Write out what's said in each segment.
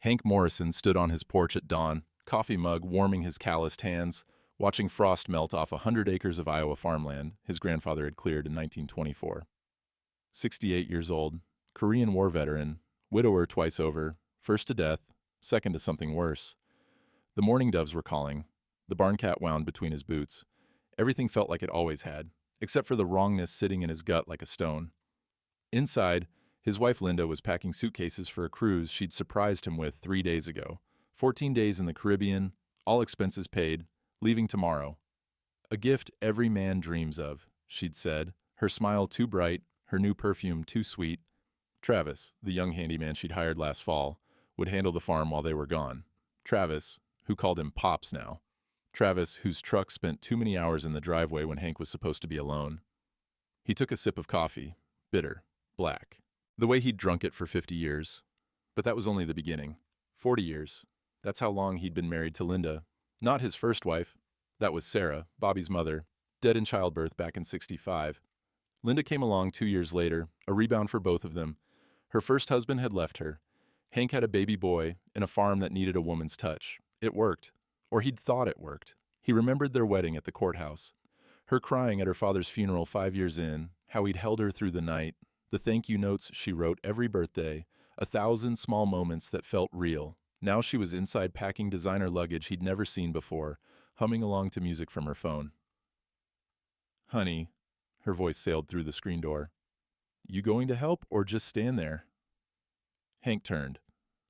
Hank Morrison stood on his porch at dawn, coffee mug warming his calloused hands, watching frost melt off 100 acres of Iowa farmland his grandfather had cleared in 1924. 68 years old, Korean War veteran, widower twice over, first to death, second to something worse. The mourning doves were calling. The barn cat wound between his boots. Everything felt like it always had, except for the wrongness sitting in his gut like a stone. Inside, his wife Linda was packing suitcases for a cruise she'd surprised him with 3 days ago. 14 days in the Caribbean, all expenses paid, leaving tomorrow. A gift every man dreams of, she'd said, her smile too bright, her new perfume too sweet. Travis, the young handyman she'd hired last fall, would handle the farm while they were gone. Travis, who called him Pops now. Travis, whose truck spent too many hours in the driveway when Hank was supposed to be alone. He took a sip of coffee, bitter, black, the way he'd drunk it for 50 years. But that was only the beginning. 40 years. That's how long he'd been married to Linda. Not his first wife. That was Sarah, Bobby's mother, dead in childbirth back in '65. Linda came along 2 years later, a rebound for both of them. Her first husband had left her. Hank had a baby boy and a farm that needed a woman's touch. It worked. Or he'd thought it worked. He remembered their wedding at the courthouse. Her crying at her father's funeral 5 years in, how he'd held her through the night, the thank you notes she wrote every birthday, 1,000 small moments that felt real. Now she was inside packing designer luggage he'd never seen before, humming along to music from her phone. "Honey," her voice sailed through the screen door. "You going to help or just stand there?" Hank turned.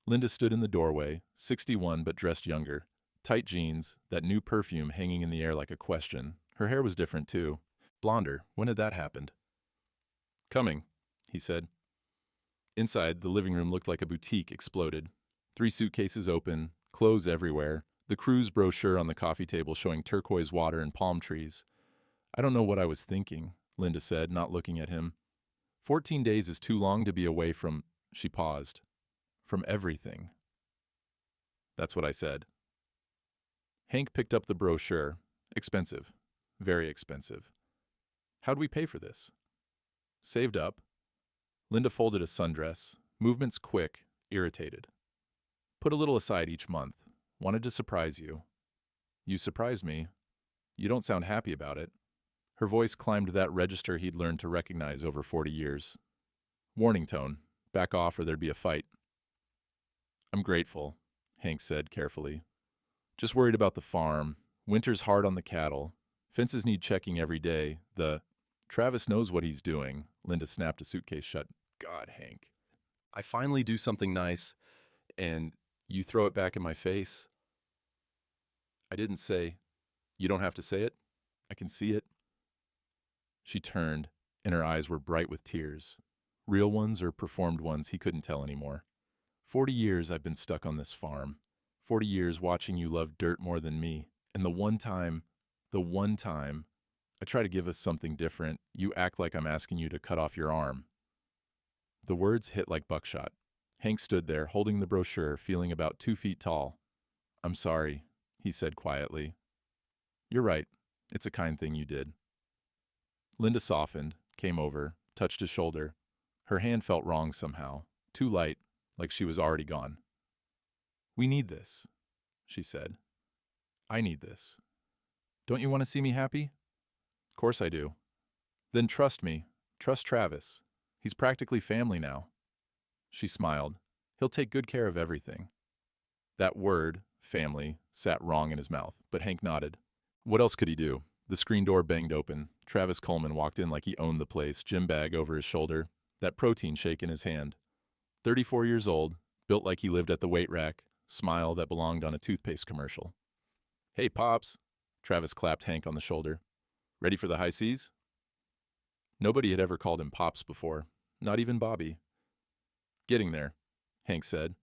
Linda stood in the doorway, 61 but dressed younger. Tight jeans, that new perfume hanging in the air like a question. Her hair was different too. Blonder. When had that happened? "Coming," he said. Inside, the living room looked like a boutique exploded. 3 suitcases open, clothes everywhere, the cruise brochure on the coffee table showing turquoise water and palm trees. "I don't know what I was thinking," Linda said, not looking at him. 14 days is too long to be away from," she paused, "from everything." "That's what I said." Hank picked up the brochure. Expensive. Very expensive. "How'd we pay for this?" "Saved up." Linda folded a sundress, movements quick, irritated. "Put a little aside each month. Wanted to surprise you." "You surprised me. You don't sound happy about it." Her voice climbed that register he'd learned to recognize over 40 years. Warning tone. Back off or there'd be a fight. "I'm grateful," Hank said carefully. "Just worried about the farm. Winter's hard on the cattle. Fences need checking every day. Travis knows what he's doing." Linda snapped a suitcase shut. "God, Hank. I finally do something nice, and you throw it back in my face." "I didn't say." "You don't have to say it. I can see it." She turned, and her eyes were bright with tears. Real ones or performed ones, he couldn't tell anymore. 40 years I've been stuck on this farm. 40 years watching you love dirt more than me. And the one time, I try to give us something different, you act like I'm asking you to cut off your arm." The words hit like buckshot. Hank stood there, holding the brochure, feeling about 2 feet tall. "I'm sorry," he said quietly. "You're right. It's a kind thing you did." Linda softened, came over, touched his shoulder. Her hand felt wrong somehow, too light, like she was already gone. "We need this," she said. "I need this. Don't you want to see me happy?" "Course I do." "Then trust me. Trust Travis. He's practically family now." She smiled. "He'll take good care of everything." That word, family, sat wrong in his mouth, but Hank nodded. What else could he do? The screen door banged open. Travis Coleman walked in like he owned the place, gym bag over his shoulder, that protein shake in his hand. 34 years old, built like he lived at the weight rack, smile that belonged on a toothpaste commercial. "Hey, Pops." Travis clapped Hank on the shoulder. "Ready for the high seas?" Nobody had ever called him Pops before, not even Bobby. "Getting there," Hank said.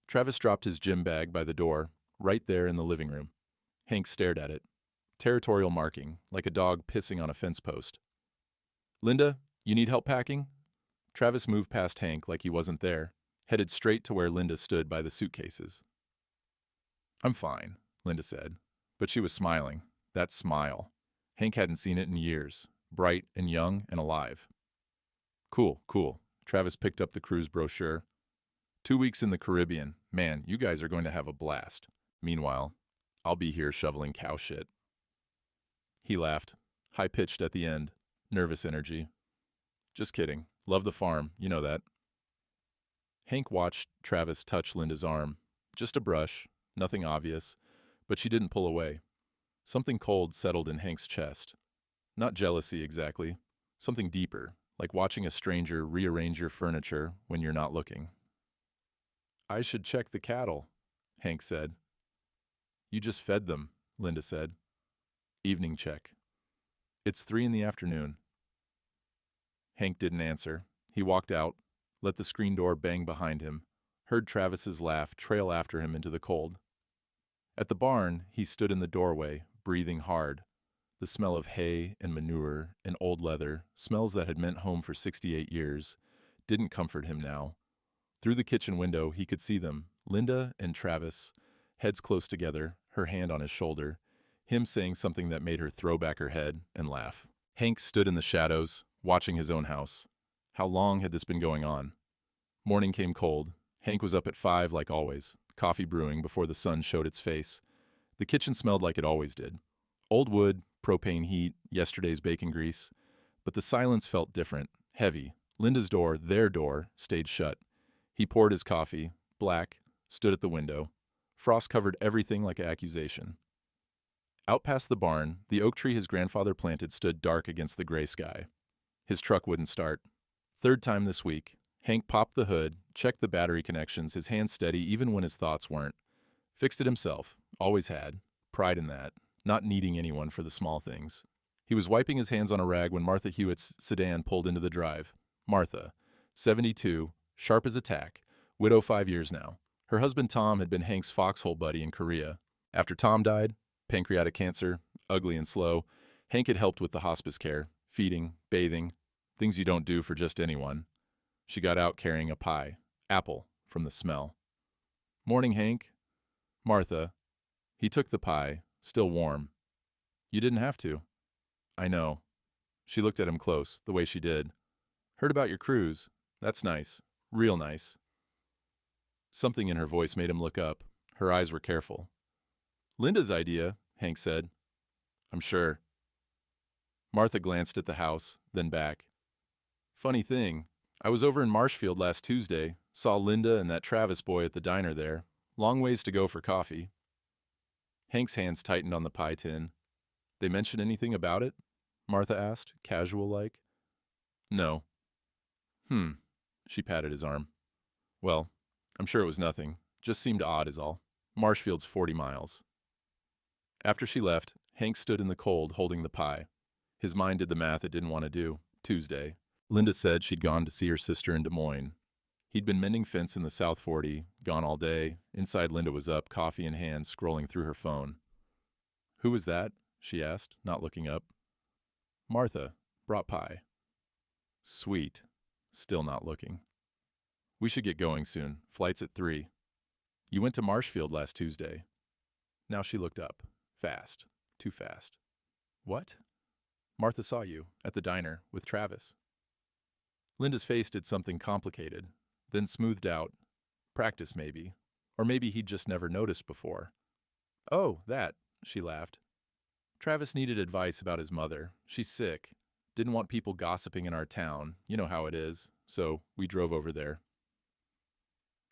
Travis dropped his gym bag by the door, right there in the living room. Hank stared at it. Territorial marking, like a dog pissing on a fence post. "Linda, you need help packing?" Travis moved past Hank like he wasn't there, headed straight to where Linda stood by the suitcases. "I'm fine," Linda said, but she was smiling. That smile. Hank hadn't seen it in years, bright and young and alive. "Cool, cool." Travis picked up the cruise brochure. 2 weeks in the Caribbean. Man, you guys are going to have a blast. Meanwhile, I'll be here shoveling cow shit. He laughed, high-pitched at the end, nervous energy. Just kidding. Love the farm, you know that. Hank watched Travis touch Linda's arm. Just a brush, nothing obvious, but she didn't pull away. Something cold settled in Hank's chest. Not jealousy exactly, something deeper, like watching a stranger rearrange your furniture when you're not looking. I should check the cattle, Hank said. You just fed them, Linda said. Evening check. It's 3 in the afternoon. Hank didn't answer. He walked out, let the screen door bang behind him, heard Travis's laugh trail after him into the cold. At the barn, he stood in the doorway, breathing hard. The smell of hay and manure and old leather, smells that had meant home for 68 years, didn't comfort him now. Through the kitchen window, he could see them, Linda and Travis, heads close together, her hand on his shoulder, him saying something that made her throw back her head and laugh. Hank stood in the shadows, watching his own house. How long had this been going on? Morning came cold. Hank was up at 5 like always, coffee brewing before the sun showed its face. The kitchen smelled like it always did. Old wood, propane heat, yesterday's bacon grease. But the silence felt different, heavy. Linda's door, their door, stayed shut. He poured his coffee, black, stood at the window. Frost covered everything like accusation. Out past the barn, the oak tree his grandfather planted stood dark against the gray sky. His truck wouldn't start. Third time this week, Hank popped the hood, checked the battery connections, his hands steady even when his thoughts weren't. Fixed it himself, always had. Pride in that, not needing anyone for the small things. He was wiping his hands on a rag when Martha Hewitt's sedan pulled into the drive. Martha, 72, sharp as a tack, widow 5 years now. Her husband Tom had been Hank's foxhole buddy in Korea. After Tom died, pancreatic cancer, ugly and slow, Hank had helped with the hospice care, feeding, bathing, things you don't do for just anyone. She got out carrying a pie, apple, from the smell. Morning, Hank. Martha. He took the pie, still warm. You didn't have to. I know. She looked at him close, the way she did. Heard about your cruise. That's nice. Real nice. Something in her voice made him look up. Her eyes were careful. Linda's idea, Hank said. I'm sure. Martha glanced at the house, then back. Funny thing, I was over in Marshfield last Tuesday, saw Linda and that Travis boy at the diner there. Long ways to go for coffee. Hank's hands tightened on the pie tin. They mention anything about it? Martha asked, casual-like. No. She patted his arm. Well, I'm sure it was nothing. Just seemed odd is all. Marshfield's 40 miles. After she left, Hank stood in the cold holding the pie. His mind did the math it didn't want to do. Tuesday. Linda said she'd gone to see her sister in Des Moines. He'd been mending fence in the South 40, gone all day. Inside, Linda was up, coffee in hand, scrolling through her phone. Who was that? She asked, not looking up. Martha. Brought pie. Sweet. Still not looking. We should get going soon. Flight's at 3. You went to Marshfield last Tuesday. Now she looked up. Fast. Too fast. What? Martha saw you, at the diner, with Travis. Linda's face did something complicated, then smoothed out. Practice, maybe. Or maybe he'd just never noticed before. Oh, that, she laughed. Travis needed advice about his mother. She's sick. Didn't want people gossiping in our town. You know how it is. So we drove over there.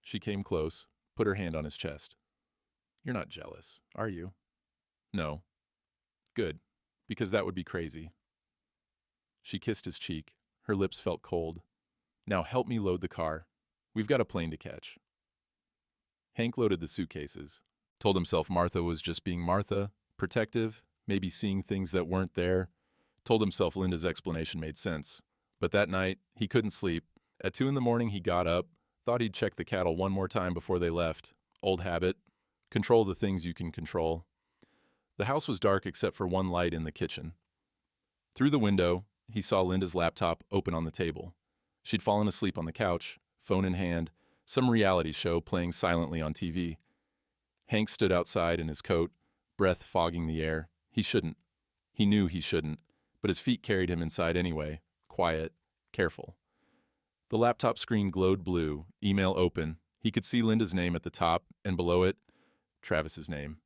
She came close, put her hand on his chest. You're not jealous, are you? No. Good, because that would be crazy. She kissed his cheek. Her lips felt cold. Now help me load the car. We've got a plane to catch. Hank loaded the suitcases. Told himself Martha was just being Martha, protective, maybe seeing things that weren't there. Told himself Linda's explanation made sense. But that night, he couldn't sleep. At 2 in the morning, he got up, thought he'd check the cattle one more time before they left. Old habit. Control the things you can control. The house was dark except for one light in the kitchen. Through the window, he saw Linda's laptop open on the table. She'd fallen asleep on the couch, phone in hand, some reality show playing silently on TV. Hank stood outside in his coat, breath fogging the air. He shouldn't. He knew he shouldn't, but his feet carried him inside anyway, quiet, careful. The laptop screen glowed blue, email open. He could see Linda's name at the top, and below it, Travis's name.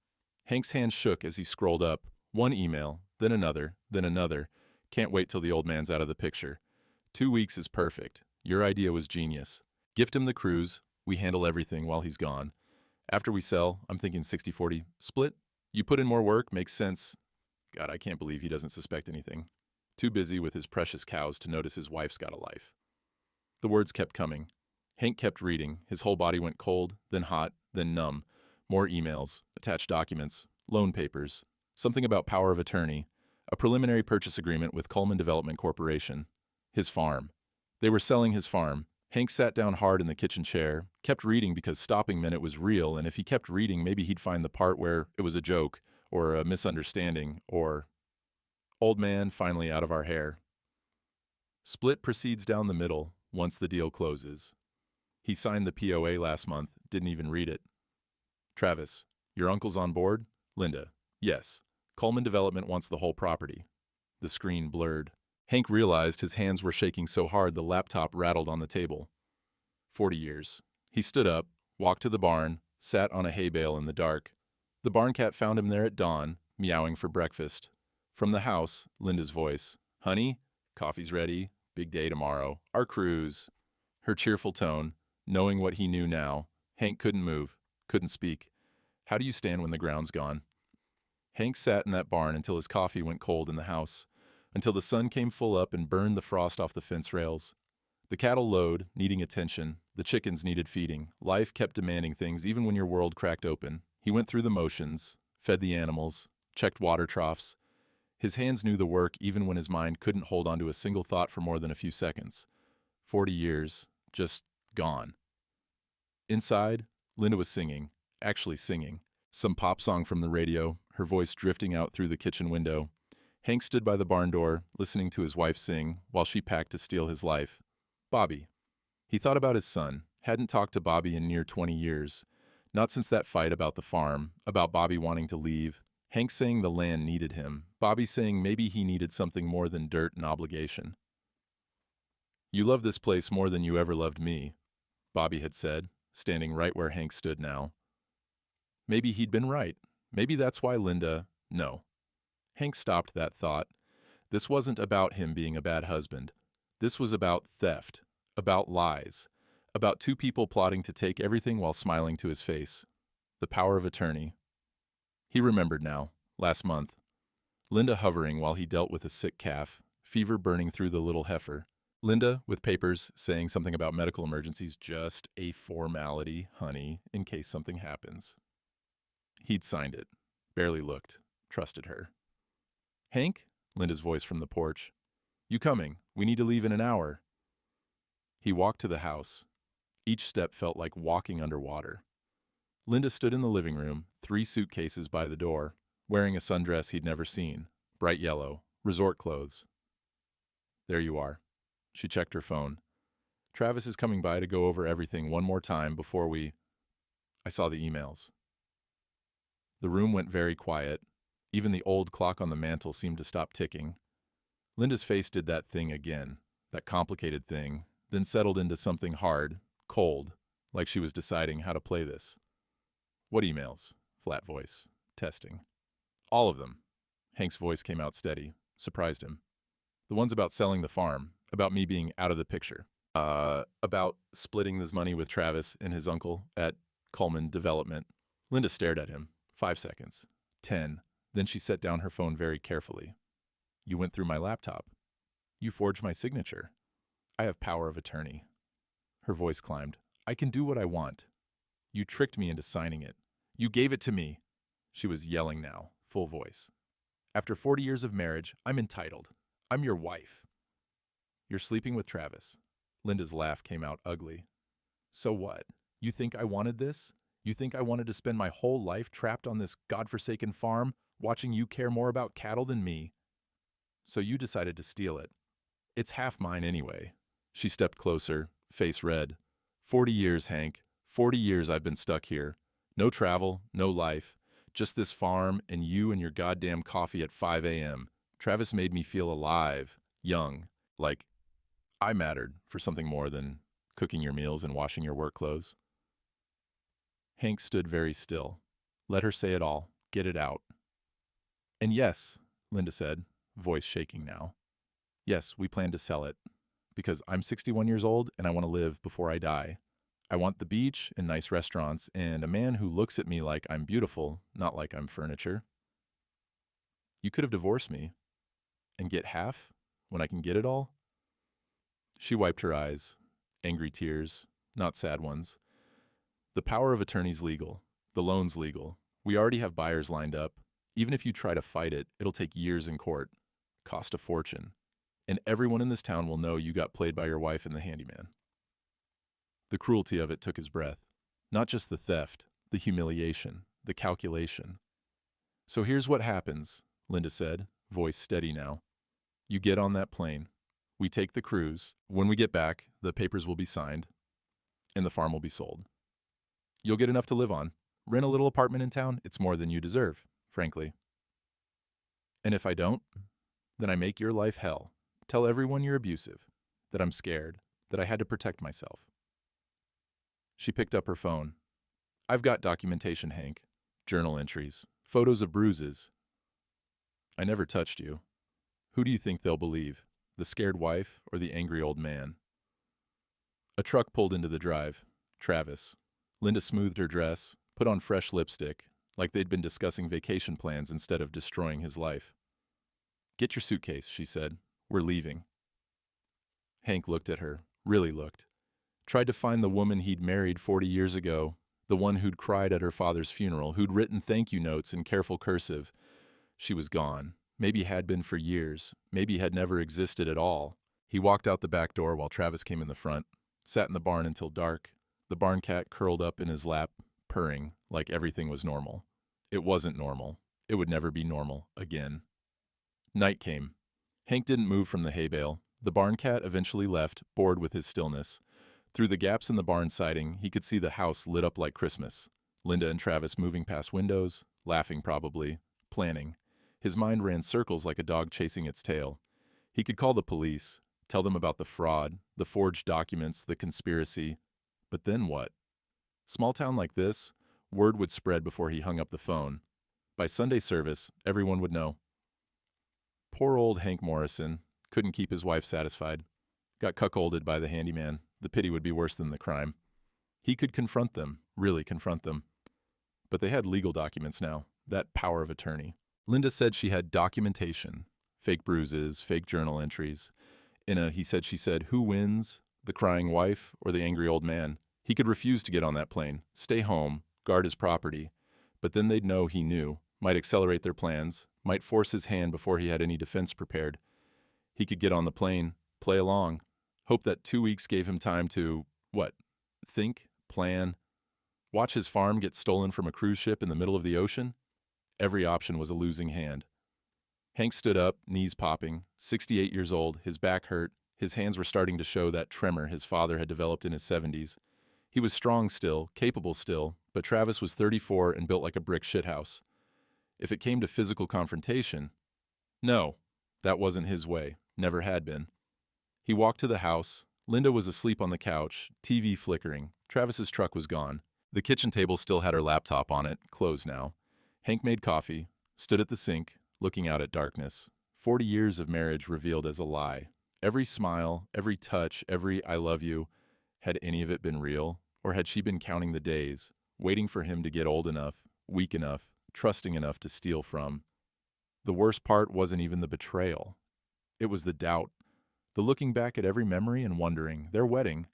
Hank's hand shook as he scrolled up. One email, then another, then another. Can't wait till the old man's out of the picture. 2 weeks is perfect. Your idea was genius. Gift him the cruise. We handle everything while he's gone. After we sell, I'm thinking 60-40 split. You put in more work, makes sense. God, I can't believe he doesn't suspect anything. Too busy with his precious cows to notice his wife's got a life. The words kept coming. Hank kept reading. His whole body went cold, then hot, then numb. More emails, attached documents, loan papers, something about power of attorney, a preliminary purchase agreement with Coleman Development Corporation. His farm. They were selling his farm. Hank sat down hard in the kitchen chair, kept reading because stopping meant it was real, and if he kept reading, maybe he'd find the part where it was a joke, or a misunderstanding, or... Old man, finally out of our hair. Split proceeds down the middle once the deal closes. He signed the POA last month, didn't even read it. Travis, your uncle's on board? Linda, yes. Coleman Development wants the whole property. The screen blurred. Hank realized his hands were shaking so hard the laptop rattled on the table. 40 years. He stood up, walked to the barn, sat on a hay bale in the dark. The barn cat found him there at dawn, meowing for breakfast. From the house, Linda's voice. Honey, coffee's ready. Big day tomorrow. Our cruise. Her cheerful tone, knowing what he knew now. Hank couldn't move, couldn't speak. How do you stand when the ground's gone? Hank sat in that barn until his coffee went cold in the house, until the sun came full up and burned the frost off the fence rails. The cattle lowed, needing attention. The chickens needed feeding. Life kept demanding things even when your world cracked open. He went through the motions, fed the animals, checked water troughs. His hands knew the work even when his mind couldn't hold onto a single thought for more than a few seconds. 40 years, just gone. Inside, Linda was singing, actually singing. Some pop song from the radio, her voice drifting out through the kitchen window. Hank stood by the barn door, listening to his wife sing, while she packed to steal his life. Bobby. He thought about his son, hadn't talked to Bobby in near 20 years. Not since that fight about the farm, about Bobby wanting to leave. Hank saying the land needed him, Bobby saying maybe he needed something more than dirt and obligation. You love this place more than you ever loved me, Bobby had said, standing right where Hank stood now. Maybe he'd been right. Maybe that's why Linda... No. Hank stopped that thought. This wasn't about him being a bad husband. This was about theft, about lies, about two people plotting to take everything while smiling to his face. The power of attorney. He remembered now, last month. Linda hovering while he dealt with a sick calf, fever burning through the little heifer. Linda, with papers saying something about medical emergencies, just a formality, honey, in case something happens. He'd signed it, barely looked, trusted her. Hank? Linda's voice from the porch. You coming? We need to leave in an hour. He walked to the house. Each step felt like walking underwater. Linda stood in the living room, 3 suitcases by the door, wearing a sundress he'd never seen, bright yellow, resort clothes. There you are. She checked her phone. Travis is coming by to go over everything one more time before we... I saw the emails. The room went very quiet. Even the old clock on the mantel seemed to stop ticking. Linda's face did that thing again, that complicated thing, then settled into something hard, cold, like she was deciding how to play this. What emails? Flat voice. Testing. All of them. Hank's voice came out steady, surprised him. The ones about selling the farm, about me being out of the picture, about splitting this money with Travis and his uncle at Coleman Development. Linda stared at him. 5 seconds. 10. Then she set down her phone very carefully. You went through my laptop. You forged my signature. I have power of attorney. Her voice climbed. I can do what I want. You tricked me into signing it. You gave it to me. She was yelling now, full voice. After 40 years of marriage, I'm entitled. I'm your wife. You're sleeping with Travis. Linda's laugh came out ugly. So what? You think I wanted this? You think I wanted to spend my whole life trapped on this godforsaken farm, watching you care more about cattle than me? So you decided to steal it. It's half mine anyway. She stepped closer, face red. 40 years, Hank. 40 years I've been stuck here. No travel, no life. Just this farm and you and your goddamn coffee at 5 a.m. Travis made me feel alive, young, like I mattered for something more than cooking your meals and washing your work clothes. Hank stood very still. Let her say it all. Get it out. And yes, Linda said, voice shaking now. Yes, we plan to sell it. Because I'm 61 years old and I want to live before I die. I want the beach and nice restaurants and a man who looks at me like I'm beautiful, not like I'm furniture. You could have divorced me and get half when I can get it all. She wiped her eyes, angry tears, not sad ones. The power of attorney's legal. The loan's legal. We already have buyers lined up. Even if you try to fight it, it'll take years in court. Cost a fortune. And everyone in this town will know you got played by your wife and the handyman. The cruelty of it took his breath. Not just the theft, the humiliation, the calculation. So here's what happens, Linda said, voice steady now. You get on that plane. We take the cruise. When we get back, the papers will be signed, and the farm will be sold. You'll get enough to live on. Rent a little apartment in town. It's more than you deserve, frankly. And if I don't, then I make your life hell. Tell everyone you're abusive, that I'm scared, that I had to protect myself. She picked up her phone. I've got documentation, Hank. Journal entries. Photos of bruises. I never touched you. Who do you think they'll believe? The scared wife or the angry old man? A truck pulled into the drive. Travis. Linda smoothed her dress, put on fresh lipstick, like they'd been discussing vacation plans instead of destroying his life. Get your suitcase, she said. We're leaving. Hank looked at her, really looked. Tried to find the woman he'd married 40 years ago, the one who'd cried at her father's funeral, who'd written thank you notes in careful cursive. She was gone. Maybe had been for years. Maybe had never existed at all. He walked out the back door while Travis came in the front, sat in the barn until dark. The barn cat curled up in his lap, purring like everything was normal. It wasn't normal. It would never be normal again. Night came. Hank didn't move from the hay bale. The barn cat eventually left, bored with his stillness. Through the gaps in the barn siding, he could see the house lit up like Christmas. Linda and Travis moving past windows, laughing probably, planning. His mind ran circles like a dog chasing its tail. He could call the police, tell them about the fraud, the forged documents, the conspiracy. But then what? Small town like this, word would spread before he hung up the phone. By Sunday service, everyone would know. Poor old Hank Morrison couldn't keep his wife satisfied. Got cuckolded by the handyman. The pity would be worse than the crime. He could confront them, really confront them. But they had legal documents now, that power of attorney. Linda said she had documentation, fake bruises, fake journal entries. In a he said, she said, who wins, the crying wife or the angry old man? He could refuse to get on that plane, stay home, guard his property. But then they'd know he knew, might accelerate their plans, might force his hand before he had any defense prepared. He could get on the plane, play along, hope that 2 weeks gave him time to, what? Think, plan, watch his farm get stolen from a cruise ship in the middle of the ocean? Every option was a losing hand. Hank stood up, knees popping, 68 years old, his back hurt, his hands were starting to show that tremor his father had developed in his 70s. He was strong still, capable still, but Travis was 34 and built like a brick shithouse. If it came to physical confrontation, no, that wasn't his way, never had been. He walked to the house. Linda was asleep on the couch, TV flickering. Travis's truck was gone. The kitchen table still had her laptop on it, closed now. Hank made coffee, stood at the sink, looking out at darkness. 40 years of marriage revealed as a lie. Every smile, every touch, every I love you. Had any of it been real? Or had she been counting the days, waiting for him to get old enough, weak enough, trusting enough to steal from? The worst part wasn't even the betrayal. It was the doubt, the looking back at every memory and wondering, their wedding.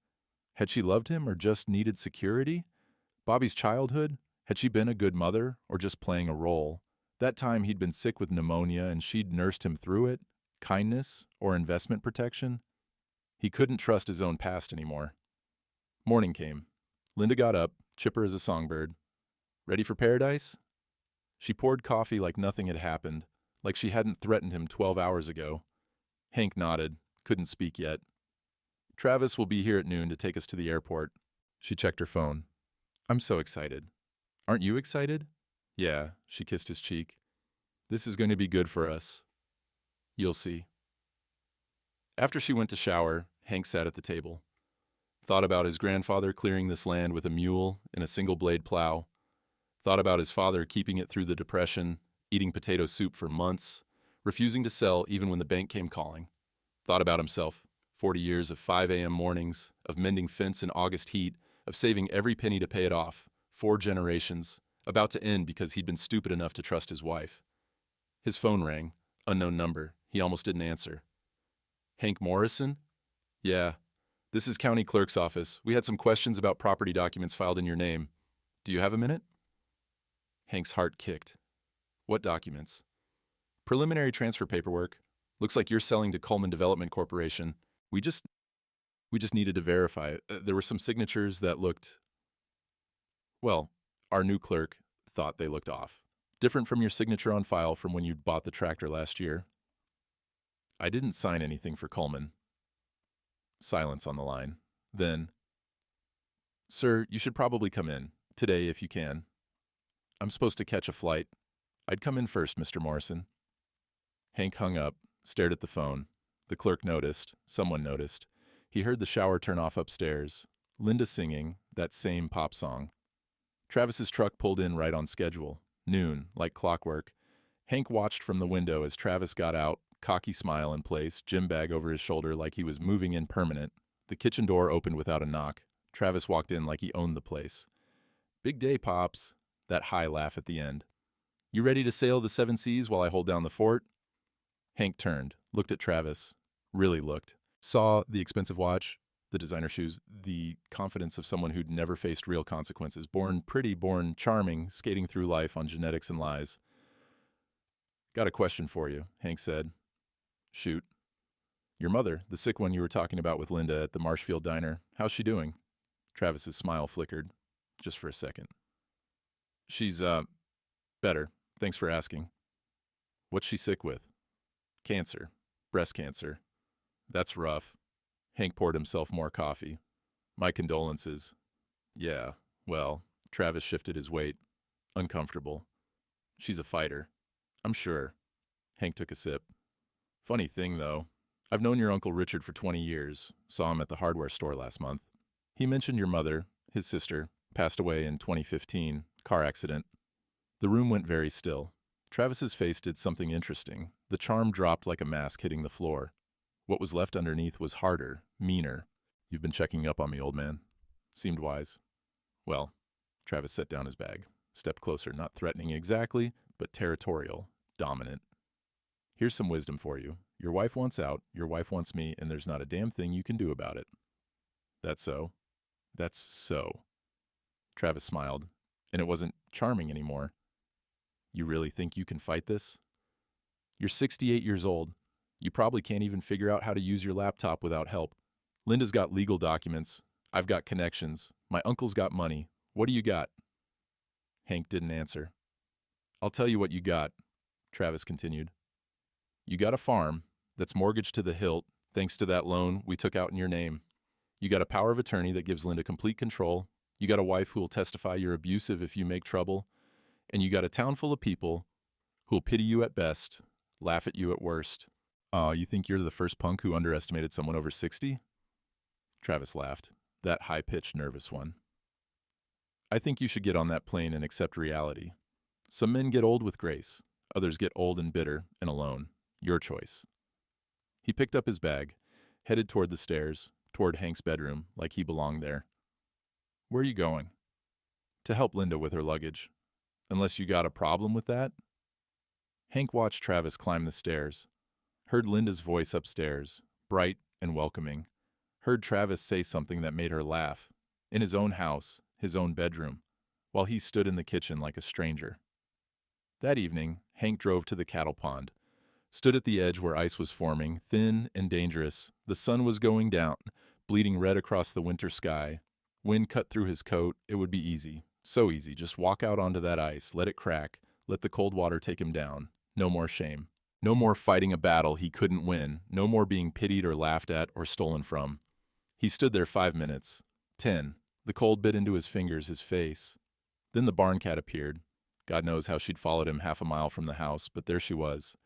Had she loved him or just needed security? Bobby's childhood? Had she been a good mother or just playing a role? That time he'd been sick with pneumonia and she'd nursed him through it? Kindness or investment protection? He couldn't trust his own past anymore. Morning came. Linda got up, chipper as a songbird. Ready for paradise? She poured coffee like nothing had happened, like she hadn't threatened him 12 hours ago. Hank nodded, couldn't speak yet. Travis will be here at noon to take us to the airport. She checked her phone. I'm so excited. Aren't you excited? Yeah, she kissed his cheek. This is going to be good for us. You'll see. After she went to shower, Hank sat at the table. Thought about his grandfather clearing this land with a mule in a single-blade plow. Thought about his father keeping it through the Depression, eating potato soup for months, refusing to sell even when the bank came calling. Thought about himself, 40 years of 5 a.m. mornings, of mending fence in August heat, of saving every penny to pay it off, 4 generations, about to end because he'd been stupid enough to trust his wife. His phone rang, unknown number. He almost didn't answer. Hank Morrison? Yeah. This is county clerk's office. We had some questions about property documents filed in your name. Do you have a minute? Hank's heart kicked. What documents? Preliminary transfer paperwork. Looks like you're selling to Coleman Development Corporation. We just needed to verify it. There were some signatures that looked... Well, our new clerk thought they looked off. Different from your signature on file from when you bought the tractor last year. I didn't sign anything for Coleman. Silence on the line. Then, Sir, you should probably come in. Today, if you can. I'm supposed to catch a flight. I'd come in first, Mr. Morrison. Hank hung up, stared at the phone. The clerk noticed. Someone noticed. He heard the shower turn off upstairs. Linda singing that same pop song. Travis's truck pulled in right on schedule. Noon, like clockwork. Hank watched from the window as Travis got out, cocky smile in place, gym bag over his shoulder like he was moving in permanent. The kitchen door opened without a knock. Travis walked in like he owned the place. Big day, Pops. That high laugh at the end. You ready to sail the 7 seas while I hold down the fort? Hank turned, looked at Travis. Really looked. Saw the expensive watch, the designer shoes, the confidence of someone who'd never faced real consequences. Born pretty, born charming, skating through life on genetics and lies. Got a question for you, Hank said. Shoot. Your mother, the sick one you were talking about with Linda at the Marshfield Diner, how's she doing? Travis's smile flickered, just for a second. She's, better. Thanks for asking. What's she sick with? Cancer. Breast cancer. That's rough. Hank poured himself more coffee. My condolences. Yeah, well, Travis shifted his weight. Uncomfortable. She's a fighter. I'm sure. Hank took a sip. Funny thing, though. I've known your Uncle Richard for 20 years. Saw him at the hardware store last month. He mentioned your mother, his sister, passed away in 2015, car accident. The room went very still. Travis's face did something interesting. The charm dropped like a mask hitting the floor. What was left underneath was harder, meaner. You've been checking up on me, old man. Seemed wise. Well, Travis set down his bag, stepped closer, not threatening exactly, but territorial, dominant. Here's some wisdom for you. Your wife wants out, your wife wants me, and there's not a damn thing you can do about it. That's so. That's so. Travis smiled, and it wasn't charming anymore. You really think you can fight this? You're 68 years old. You probably can't even figure out how to use your laptop without help. Linda's got legal documents. I've got connections. My uncle's got money. What do you got? Hank didn't answer. I'll tell you what you got, Travis continued. You got a farm that's mortgaged to the hilt thanks to that loan we took out in your name. You got a power of attorney that gives Linda complete control. You got a wife who will testify you're abusive if you make trouble. And you got a town full of people who'll pity you at best, laugh at you at worst. You think you're the first punk who underestimated someone over 60? Travis laughed, that high-pitched, nervous one. I think you should get on that plane and accept reality. Some men get old with grace. Others get old and bitter and alone. Your choice. He picked up his bag, headed toward the stairs, toward Hank's bedroom, like he belonged there. Where are you going? To help Linda with her luggage. Unless you got a problem with that? Hank watched Travis climb the stairs, heard Linda's voice upstairs, bright and welcoming, heard Travis say something that made her laugh, in his own house, his own bedroom, while he stood in the kitchen like a stranger. That evening, Hank drove to the cattle pond, stood at the edge where ice was forming, thin and dangerous. The sun was going down, bleeding red across the winter sky. Wind cut through his coat. It would be easy. So easy. Just walk out onto that ice, let it crack, let the cold water take him down. No more shame. No more fighting a battle he couldn't win. No more being pitied or laughed at or stolen from. He stood there 5 minutes. 10. The cold bit into his fingers, his face. Then the barn cat appeared. God knows how she'd followed him half a mile from the house, but there she was.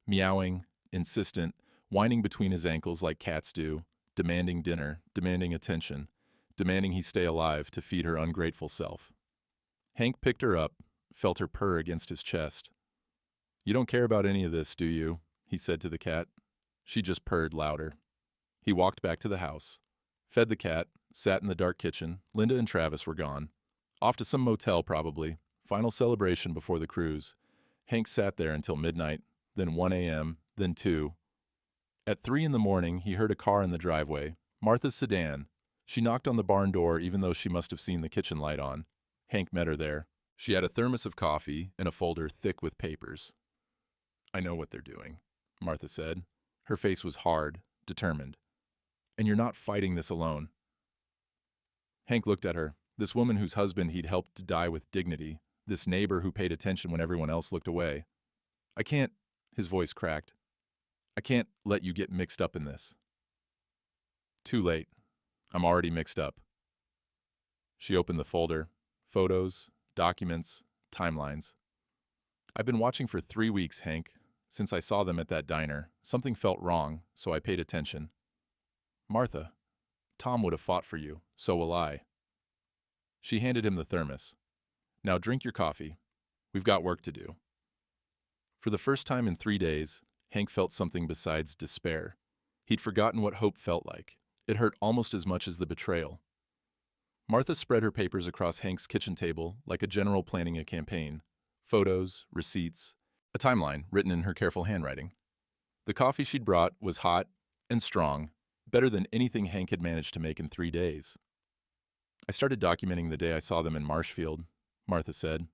Meowing, insistent, whining between his ankles like cats do, demanding dinner, demanding attention. demanding he stay alive to feed her ungrateful self. Hank picked her up, felt her purr against his chest. "You don't care about any of this, do you?" he said to the cat. She just purred louder. He walked back to the house, fed the cat, sat in the dark kitchen. Linda and Travis were gone. Off to some motel, probably. Final celebration before the cruise. Hank sat there until midnight, then 1 a.m., then 2. At 3 in the morning, he heard a car in the driveway. Martha's sedan. She knocked on the barn door even though she must have seen the kitchen light on. Hank met her there. She had a thermos of coffee and a folder thick with papers. "I know what they're doing," Martha said. Her face was hard, determined. "And you're not fighting this alone." Hank looked at her, this woman whose husband he'd helped to die with dignity, this neighbor who paid attention when everyone else looked away. "I can't," his voice cracked. "I can't let you get mixed up in this." "Too late. I'm already mixed up." She opened the folder. Photos, documents, timelines. "I've been watching for 3 weeks, Hank. Since I saw them at that diner, something felt wrong, so I paid attention." "Martha, Tom would have fought for you, so will I." She handed him the thermos. "Now drink your coffee. We've got work to do." For the first time in 3 days, Hank felt something besides despair. He'd forgotten what hope felt like. It hurt almost as much as the betrayal. Martha spread her papers across Hank's kitchen table like a general planning a campaign. Photos, receipts, a timeline written in her careful handwriting. The coffee she'd brought was hot and strong, better than anything Hank had managed to make in 3 days. "I started documenting the day I saw them in Marshfield," Martha said.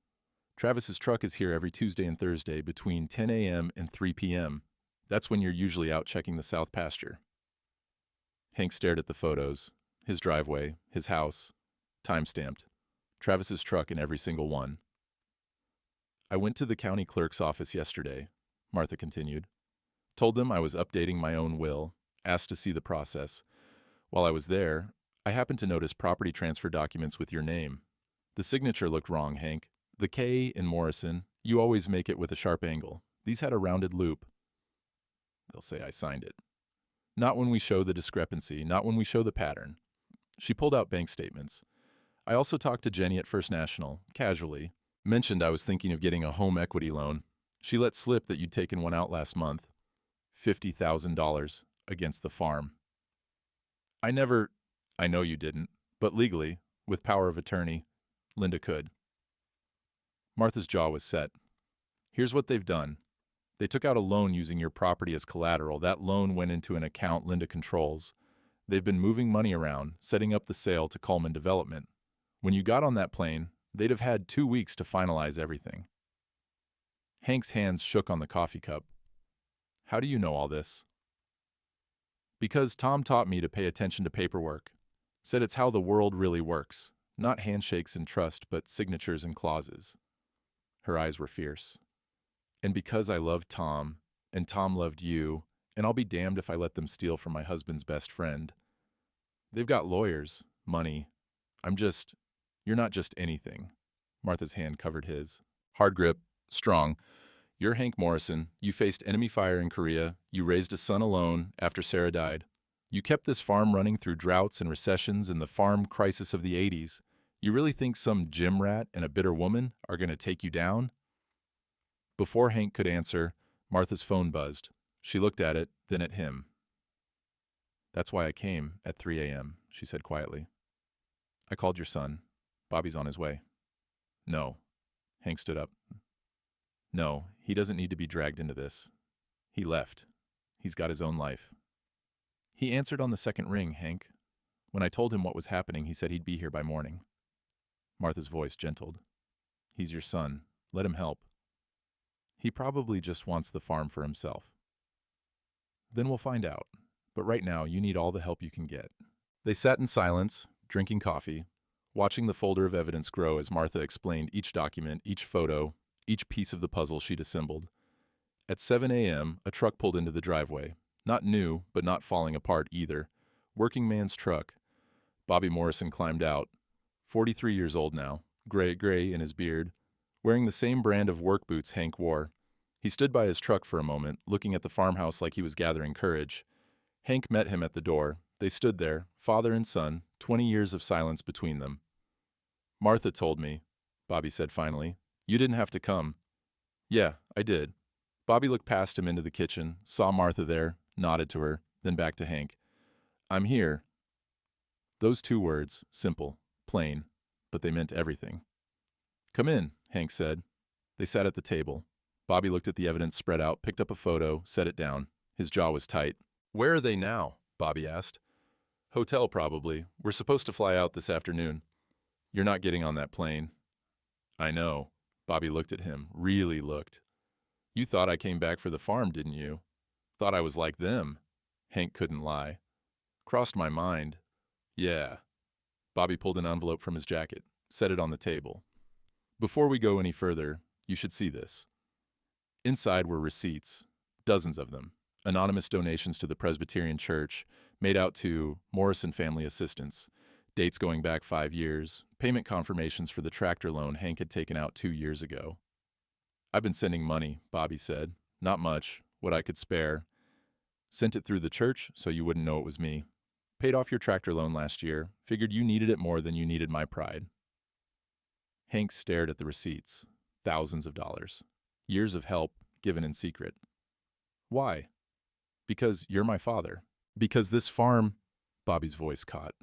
"Travis's truck is here every Tuesday and Thursday between 10 a.m. and 3 p.m. That's when you're usually out checking the south pasture." Hank stared at the photos, his driveway, his house, time-stamped, Travis's truck in every single one. "I went to the county clerk's office yesterday," Martha continued. "Told them I was updating my own will, asked to see the process. While I was there, I happened to notice property transfer documents with your name. The signature looked wrong, Hank. The K in Morrison, you always make it with a sharp angle. These had a rounded loop." "They'll say I signed it." "Not when we show the discrepancy, not when we show the pattern." She pulled out bank statements. "I also talked to Jenny at First National, casually. Mentioned I was thinking of getting a home equity loan. She let slip that you'd taken one out last month. $50,000 against the farm." "I know you didn't, but legally, with power of attorney, Linda could." Martha's jaw was set. "Here's what they've done. They took out a loan using your property as collateral. That loan went into an account Linda controls. They've been moving money around, setting up the sale to Coleman Development. When you got on that plane, they'd have had 2 weeks to finalize everything." Hank's hands shook on the coffee cup. "How do you know all this?" "Because Tom taught me to pay attention to paperwork. Said it's how the world really works. Not handshakes and trust, but signatures and clauses." Her eyes were fierce. "And because I loved Tom, and Tom loved you, and I'll be damned if I let them steal from my husband's best friend. They've got lawyers, money. You're not just anything." Martha's hand covered his. Hard grip, strong. "You're Hank Morrison. You faced enemy fire in Korea. You raised a son alone after Sarah died. You kept this farm running through droughts and recessions and the farm crisis of the 80s. You really think some gym rat and a bitter woman are going to take you down?" Before Hank could answer, Martha's phone buzzed. She looked at it, then at him. "That's why I came at 3 a.m., she said quietly. "I called your son. Bobby's on his way." "No." Hank stood up. "No, he doesn't need to be dragged into this. He left. He's got his own life." "He answered on the second ring, Hank. When I told him what was happening, he said he'd be here by morning." Martha's voice gentled. "He's your son. Let him help. He probably just wants the farm for himself." "Then we'll find out. But right now, you need all the help you can get." They sat in silence, drinking coffee, watching the folder of evidence grow as Martha explained each document, each photo, each piece of the puzzle she'd assembled. At 7 a.m., a truck pulled into the driveway. Not new, but not falling apart either. Working man's truck. Bobby Morrison climbed out. 43 years old now, gray in his beard, wearing the same brand of work boots Hank wore. He stood by his truck for a moment, looking at the farmhouse like he was gathering courage. Hank met him at the door. They stood there, father and son, 20 years of silence between them. Martha told me, Bobby said finally. You didn't have to come. Yeah, I did. Bobby looked past him into the kitchen, saw Martha there, nodded to her, then back to Hank. I'm here. Those two words, simple, plain, but they meant everything. Come in, Hank said. They sat at the table. Bobby looked at the evidence spread out, picked up a photo, set it down. His jaw was tight. Where are they now? Bobby asked. Hotel, probably. We're supposed to fly out this afternoon. You're not getting on that plane. I know. Bobby looked at him, really looked. You thought I came back for the farm, didn't you? Thought I was like them. Hank couldn't lie. Crossed my mind. Yeah. Bobby pulled an envelope from his jacket, set it on the table. Before we go any further, you should see this. Inside were receipts, dozens of them, anonymous donations to the Presbyterian Church, made out to Morrison Family Assistance, dates going back 5 years, payment confirmations for the tractor loan Hank had taken out 2 years ago. I've been sending money, Bobby said. Not much, what I could spare. Sent it through the church so you wouldn't know it was me. Paid off your tractor loan last year, figured you needed it more than you needed my pride. Hank stared at the receipts. Thousands of dollars. Years of help, given in secret. Why? Because you're my father. Because this farm, Bobby's voice caught.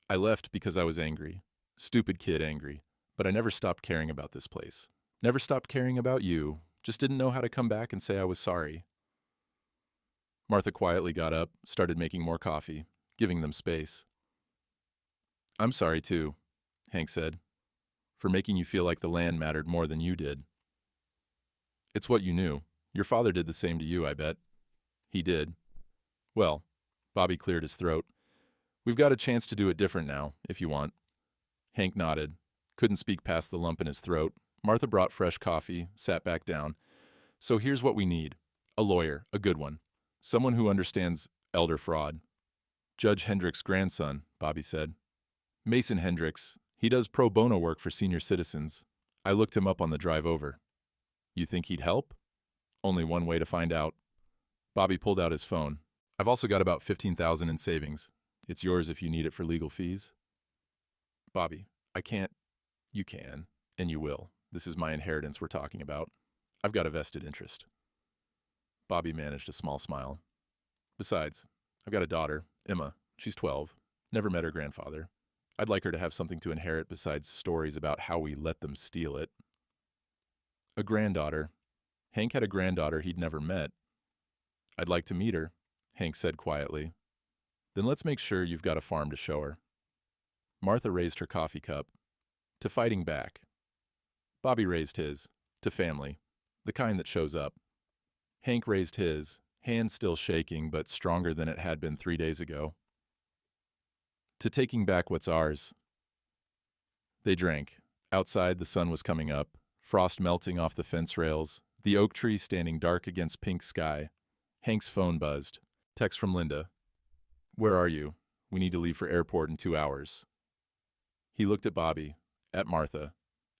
I left because I was angry. Stupid kid angry. But I never stopped caring about this place. Never stopped caring about you. Just didn't know how to come back and say I was sorry. Martha quietly got up, started making more coffee, giving them space. I'm sorry too, Hank said, for making you feel like the land mattered more than you did. It's what you knew. Your father did the same to you, I bet. He did. Well, Bobby cleared his throat. We've got a chance to do it different now, if you want. Hank nodded. Couldn't speak past the lump in his throat. Martha brought fresh coffee, sat back down. So here's what we need. A lawyer, a good one. Someone who understands elder fraud. Judge Hendricks' grandson, Bobby said. Mason Hendricks. He does pro bono work for senior citizens. I looked him up on the drive over. You think he'd help? Only one way to find out. Bobby pulled out his phone. I've also got about $15,000 in savings. It's yours if you need it for legal fees. Bobby, I can't. You can, and you will. This is my inheritance we're talking about. I've got a vested interest. Bobby managed a small smile. Besides, I've got a daughter, Emma. She's 12. Never met her grandfather. I'd like her to have something to inherit besides stories about how we let them steal it. A granddaughter. Hank had a granddaughter he'd never met. I'd like to meet her, Hank said quietly. Then let's make sure you've got a farm to show her. Martha raised her coffee cup. To fighting back. Bobby raised his. To family. The kind that shows up. Hank raised his, hand still shaking but stronger than it had been 3 days ago. To taking back what's ours. They drank. Outside, the sun was coming up, frost melting off the fence rails, the oak tree standing dark against pink sky. Hank's phone buzzed. Text from Linda. Where are you? We need to leave for airport in 2 hours. He looked at Bobby, at Martha,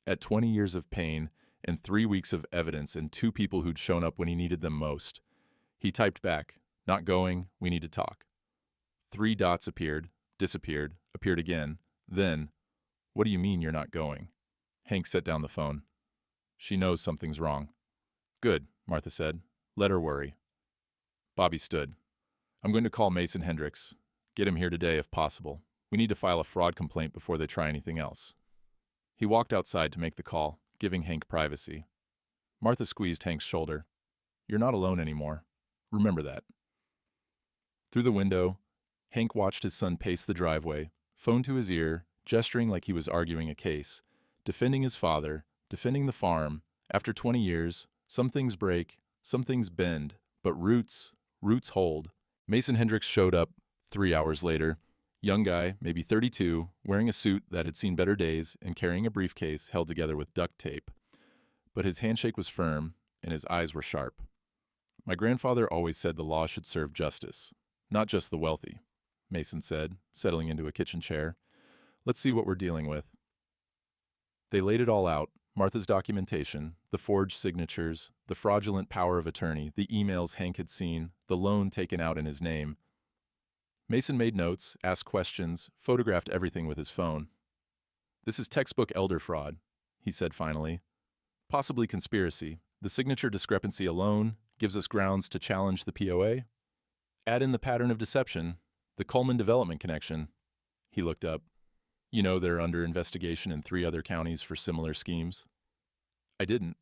at 20 years of pain and 3 weeks of evidence and 2 people who'd shown up when he needed them most. He typed back, not going, we need to talk. 3 dots appeared, disappeared, appeared again. Then, what do you mean you're not going? Hank set down the phone. She knows something's wrong. Good, Martha said. Let her worry. Bobby stood. I'm going to call Mason Hendricks. Get him here today if possible. We need to file a fraud complaint before they try anything else. He walked outside to make the call, giving Hank privacy. Martha squeezed Hank's shoulder. You're not alone anymore. Remember that. Through the window, Hank watched his son pace the driveway, phone to his ear, gesturing like he was arguing a case, defending his father, defending the farm. After 20 years, some things break, some things bend, but roots hold. Mason Hendricks showed up 3 hours later. Young guy, maybe 32, wearing a suit that had seen better days and carrying a briefcase held together with duct tape. But his handshake was firm and his eyes were sharp. My grandfather always said the law should serve justice, not just the wealthy, Mason said, settling into a kitchen chair. Let's see what we're dealing with. They laid it all out, Martha's documentation, the forged signatures, the fraudulent power of attorney, the emails Hank had seen, the loan taken out in his name. Mason made notes, asked questions, photographed everything with his phone. "This is textbook elder fraud," he said finally. "Possibly conspiracy. The signature discrepancy alone gives us grounds to challenge the POA. Add in the pattern of deception, the Coleman development connection." He looked up. "You know they're under investigation in 3 other counties for similar schemes?" "I didn't."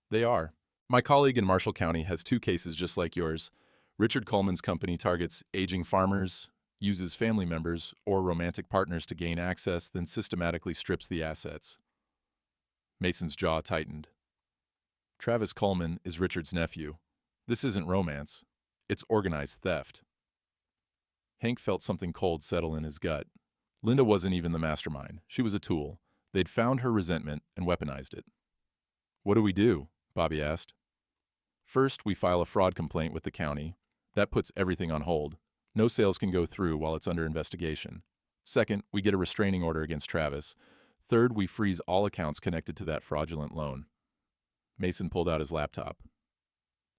"They are. My colleague in Marshall County has 2 cases just like yours. Richard Coleman's company targets aging farmers, uses family members or romantic partners to gain access, then systematically strips the assets." Mason's jaw tightened. "Travis Coleman is Richard's nephew. This isn't romance. It's organized theft." Hank felt something cold settle in his gut. Linda wasn't even the mastermind. She was a tool. They'd found her resentment and weaponized it. "What do we do?" Bobby asked. "First, we file a fraud complaint with the county. That puts everything on hold. No sales can go through while it's under investigation. Second, we get a restraining order against Travis. Third, we freeze all accounts connected to that fraudulent loan." Mason pulled out his laptop.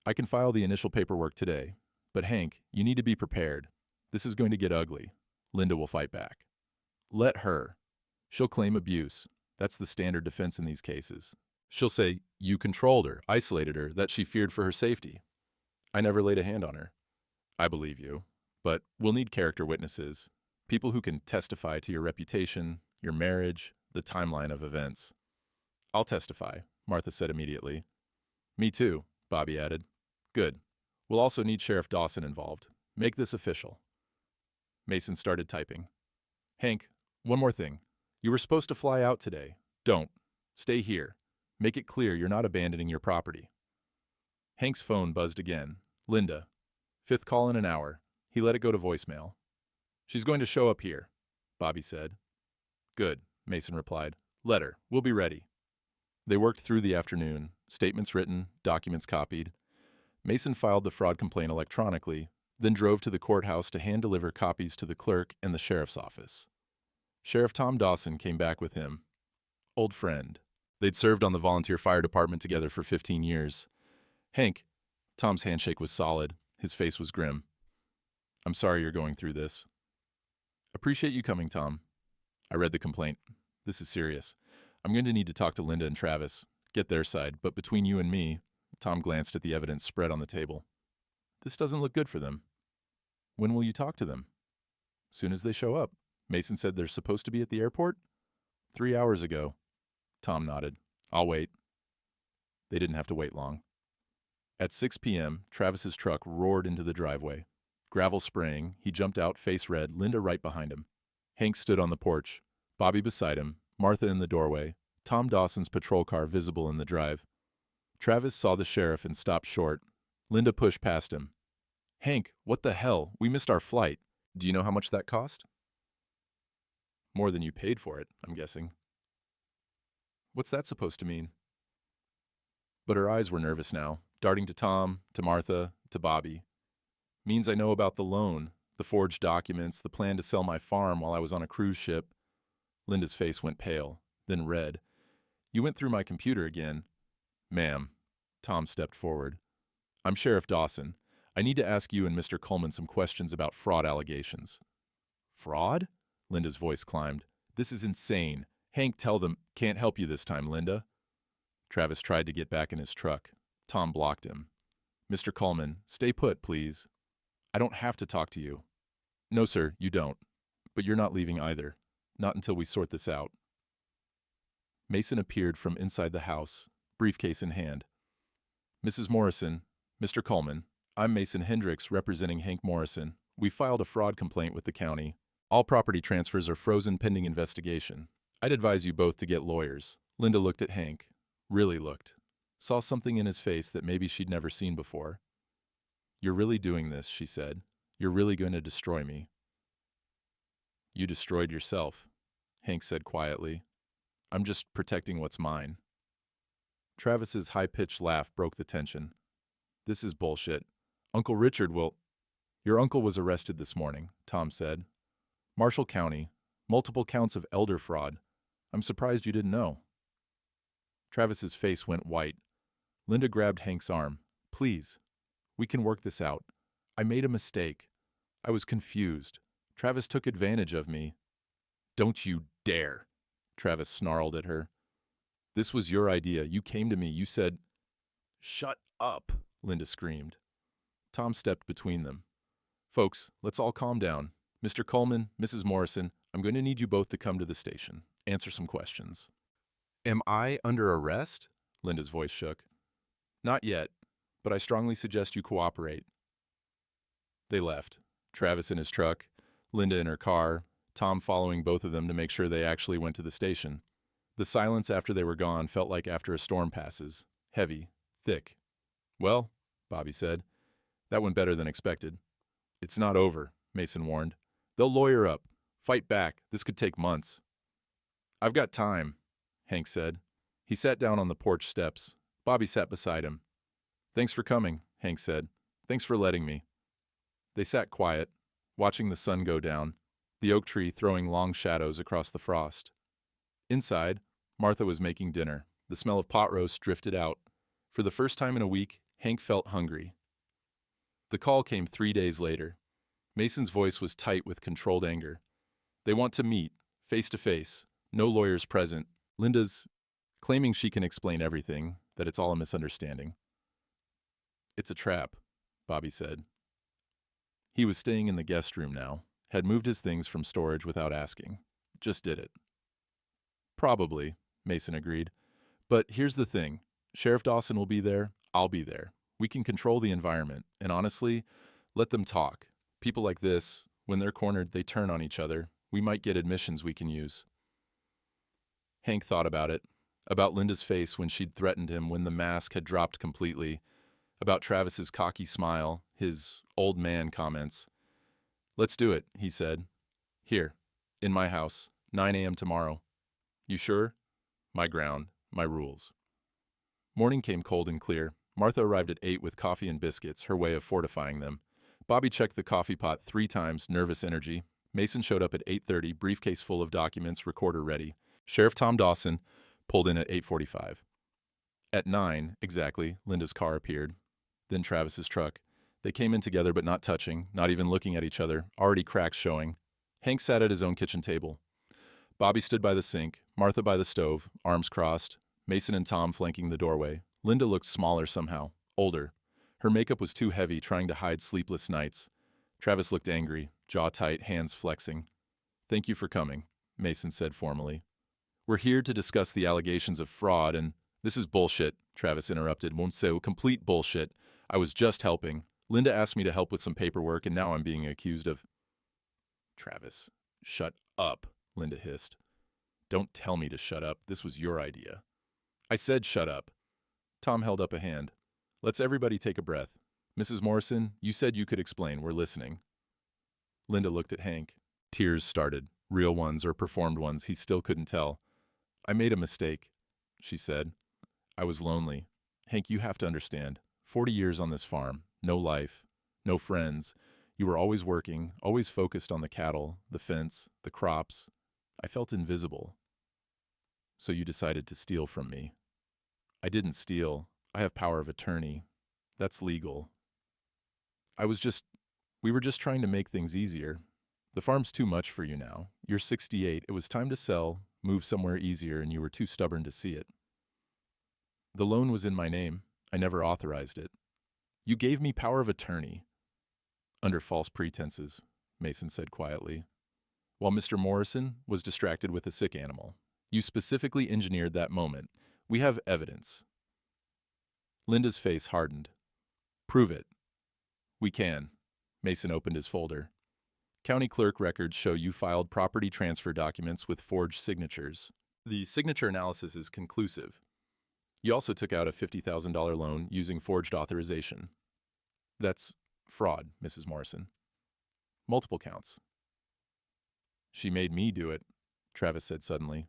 "I can file the initial paperwork today. But Hank, you need to be prepared. This is going to get ugly. Linda will fight back." "Let her. She'll claim abuse. That's the standard defense in these cases. She'll say you controlled her, isolated her, that she feared for her safety. I never laid a hand on her." "I believe you. But we'll need character witnesses. People who can testify to your reputation, your marriage, the timeline of events." "I'll testify," Martha said immediately. "Me too," Bobby added. "Good. We'll also need Sheriff Dawson involved. Make this official." Mason started typing. "Hank, one more thing. You were supposed to fly out today. Don't. Stay here. Make it clear you're not abandoning your property." Hank's phone buzzed again. "Linda. 5th call in an hour." He let it go to voicemail. "She's going to show up here," Bobby said. "Good," Mason replied. "Let her. We'll be ready." They worked through the afternoon, statements written, documents copied. Mason filed the fraud complaint electronically, then drove to the courthouse to hand-deliver copies to the clerk and the sheriff's office. Sheriff Tom Dawson came back with him. Old friend. They'd served on the volunteer fire department together for 15 years. "Hank," Tom's handshake was solid, his face was grim. "I'm sorry you're going through this." "Appreciate you coming, Tom. I read the complaint. This is serious. I'm going to need to talk to Linda and Travis, get their side, but between you and me," Tom glanced at the evidence spread on the table, "this doesn't look good for them." "When will you talk to them?" "Soon as they show up. Mason said they're supposed to be at the airport?" 3 hours ago." Tom nodded. "I'll wait." They didn't have to wait long. At 6 p.m., Travis's truck roared into the driveway. Gravel spraying, he jumped out, face red, Linda right behind him. Hank stood on the porch, Bobby beside him, Martha in the doorway, Tom Dawson's patrol car visible in the drive. Travis saw the sheriff and stopped short. Linda pushed past him. "Hank, what the hell? We missed our flight. Do you know how much that cost?" "More than you paid for it, I'm guessing." "What's that supposed to mean?" But her eyes were nervous now, darting to Tom, to Martha, to Bobby. "Means I know about the loan, the forged documents, the plan to sell my farm while I was on a cruise ship." Linda's face went pale, then red. "You went through my computer again." "Ma'am." Tom stepped forward. "I'm Sheriff Dawson. I need to ask you and Mr. Coleman some questions about fraud allegations." "Fraud?" Linda's voice climbed. "This is insane. Hank, tell them, can't help you this time, Linda." Travis tried to get back in his truck. Tom blocked him. "Mr. Coleman, stay put, please. I don't have to talk to you." "No, sir, you don't. But you're not leaving either. Not until we sort this out." Mason appeared from inside the house, briefcase in hand. "Mrs. Morrison, Mr. Coleman, I'm Mason Hendricks representing Hank Morrison. We filed a fraud complaint with the county. All property transfers are frozen pending investigation. I'd advise you both to get lawyers." Linda looked at Hank. Really looked. Saw something in his face that maybe she'd never seen before. "You're really doing this," she said. "You're really going to destroy me." "You destroyed yourself," Hank said quietly. "I'm just protecting what's mine." Travis's high-pitched laugh broke the tension. "This is bullshit. Uncle Richard will—" "Your uncle was arrested this morning," Tom said. "Marshall County. Multiple counts of elder fraud. I'm surprised you didn't know." Travis's face went white. Linda grabbed Hank's arm. "Please. We can work this out. I made a mistake. I was confused. Travis took advantage of me. Don't you dare, Travis snarled at her. This was your idea. You came to me. You said, shut up, Linda screamed. Tom stepped between them. Folks, let's all calm down. Mr. Coleman, Mrs. Morrison, I'm going to need you both to come to the station. Answer some questions. Am I under arrest? Linda's voice shook. Not yet, but I strongly suggest you cooperate. They left. Travis in his truck, Linda in her car, Tom following both of them to make sure they actually went to the station. The silence after they were gone felt like after a storm passes. Heavy, thick. Well, Bobby said, that went better than expected. It's not over, Mason warned. They'll lawyer up. Fight back. This could take months. I've got time, Hank said. He sat down on the porch steps. Bobby sat beside him. Thanks for coming, Hank said. Thanks for letting me. They sat quiet, watching the sun go down, the oak tree throwing long shadows across the frost. Inside, Martha was making dinner. The smell of pot roast drifted out. For the first time in a week, Hank felt hungry. The call came 3 days later. Mason's voice was tight with controlled anger. They want to meet, face to face. No lawyers present. Linda's claiming she can explain everything, that it's all a misunderstanding. It's a trap, Bobby said. He was staying in the guest room now, had moved his things from storage without asking. Just did it. Probably, Mason agreed. But here's the thing. Sheriff Dawson will be there. I'll be there. We can control the environment. And honestly, let them talk. People like this, when they're cornered, they turn on each other. We might get admissions we can use. Hank thought about it. About Linda's face when she'd threatened him when the mask had dropped completely. About Travis's cocky smile, his old man comments. Let's do it, he said. Here, in my house, 9 a.m. tomorrow. You sure? My ground, my rules. Morning came cold and clear. Martha arrived at 8 with coffee and biscuits, her way of fortifying them. Bobby checked the coffee pot 3 times, nervous energy. Mason showed up at 8:30, briefcase full of documents, recorder ready. Sheriff Tom Dawson pulled in at 8:45. At 9, exactly, Linda's car appeared. Then Travis's truck. They came in together but not touching, not even looking at each other, already cracks showing. Hank sat at his own kitchen table. Bobby stood by the sink, Martha by the stove, arms crossed, Mason and Tom flanking the doorway. Linda looked smaller somehow, older. Her makeup was too heavy, trying to hide sleepless nights. Travis looked angry, jaw tight, hands flexing. Thank you for coming, Mason said formally. We're here to discuss the allegations of fraud and— This is bullshit, Travis interrupted. Monso, complete bullshit. I was just helping. Linda asked me to help with some paperwork and now I'm being accused of— Travis, shut up, Linda hissed. Don't tell me to shut up. This was your idea. I said shut up. Tom held up a hand. Let's everybody take a breath. Mrs. Morrison, you said you could explain. We're listening. Linda looked at Hank. Tears started. Real ones or performed ones, he still couldn't tell. I made a mistake, she said. I was lonely. Hank, you have to understand. 40 years on this farm. No life. No friends. You were always working, always focused on the cattle, the fence, the crops. I felt invisible. So you decided to steal from me. I didn't steal. I have power of attorney. That's legal. We were just trying to make things easier. The farm's too much for you now. You're 68. It was time to sell, move somewhere easier, and you were too stubborn to see it. The loan was in my name. I never authorized it. You gave me power of attorney. Under false pretenses, Mason said quietly. While Mr. Morrison was distracted with a sick animal. You specifically engineered that moment. We have evidence. Linda's face hardened. Prove it. We can. Mason opened his folder. County clerk records show you filed property transfer documents with forged signatures. The signature analysis is conclusive. You also took out a $50,000 loan using forged authorization. That's fraud, Mrs. Morrison. Multiple counts. She made me do it, Travis said suddenly.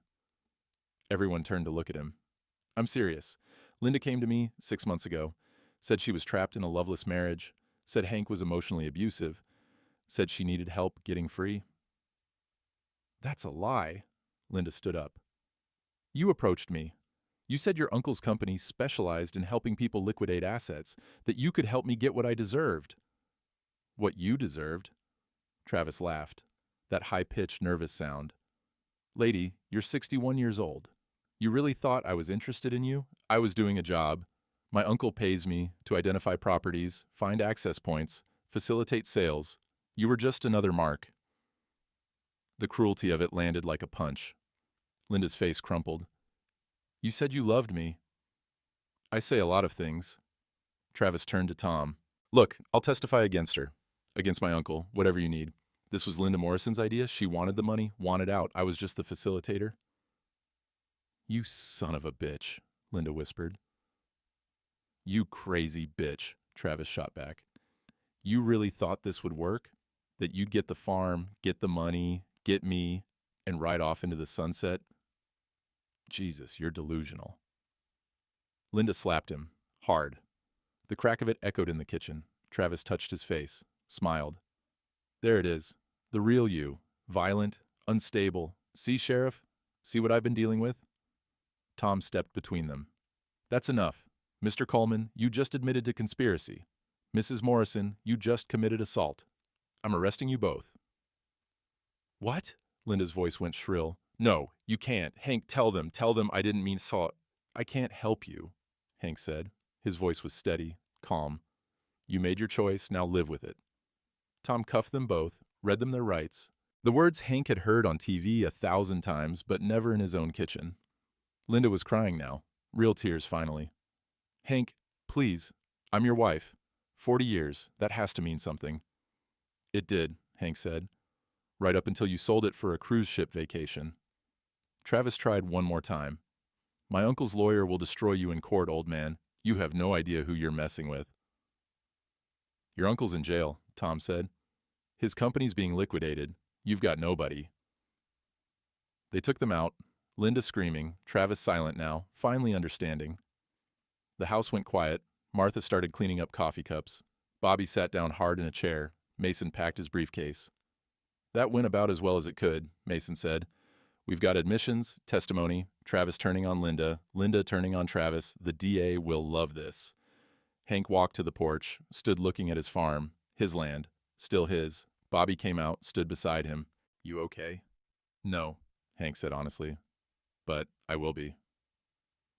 Everyone turned to look at him. I'm serious. Linda came to me 6 months ago, said she was trapped in a loveless marriage, said Hank was emotionally abusive, said she needed help getting free. That's a lie, Linda stood up. You approached me. You said your uncle's company specialized in helping people liquidate assets, that you could help me get what I deserved. What you deserved? Travis laughed. that high-pitched, nervous sound. Lady, you're 61 years old. You really thought I was interested in you? I was doing a job. My uncle pays me to identify properties, find access points, facilitate sales. You were just another mark. The cruelty of it landed like a punch. Linda's face crumpled. You said you loved me. I say a lot of things. Travis turned to Tom. Look, I'll testify against her. Against my uncle, whatever you need. This was Linda Morrison's idea. She wanted the money, wanted out. I was just the facilitator. You son of a bitch, Linda whispered. You crazy bitch, Travis shot back. You really thought this would work? That you'd get the farm, get the money, get me, and ride off into the sunset? Jesus, you're delusional. Linda slapped him, hard. The crack of it echoed in the kitchen. Travis touched his face, smiled. There it is, the real you, violent, unstable. See, Sheriff? See what I've been dealing with? Tom stepped between them. That's enough. Mr. Coleman, you just admitted to conspiracy. Mrs. Morrison, you just committed assault. I'm arresting you both. What? Linda's voice went shrill. No, you can't. Hank, tell them I didn't mean saw. I can't help you, Hank said. His voice was steady, calm. You made your choice, now live with it. Tom cuffed them both, read them their rights. The words Hank had heard on TV 1,000 times, but never in his own kitchen. Linda was crying now, real tears finally. Hank, please, I'm your wife. 40 years, that has to mean something. It did, Hank said. Right up until you sold it for a cruise ship vacation. Travis tried one more time. My uncle's lawyer will destroy you in court, old man. You have no idea who you're messing with. Your uncle's in jail, Tom said. His company's being liquidated. You've got nobody. They took them out, Linda screaming, Travis silent now, finally understanding. The house went quiet. Martha started cleaning up coffee cups. Bobby sat down hard in a chair. Mason packed his briefcase. That went about as well as it could, Mason said. We've got admissions, testimony, Travis turning on Linda, Linda turning on Travis. The DA will love this. Hank walked to the porch, stood looking at his farm, his land, still his. Bobby came out, stood beside him. You okay? No, Hank said honestly. But I will be.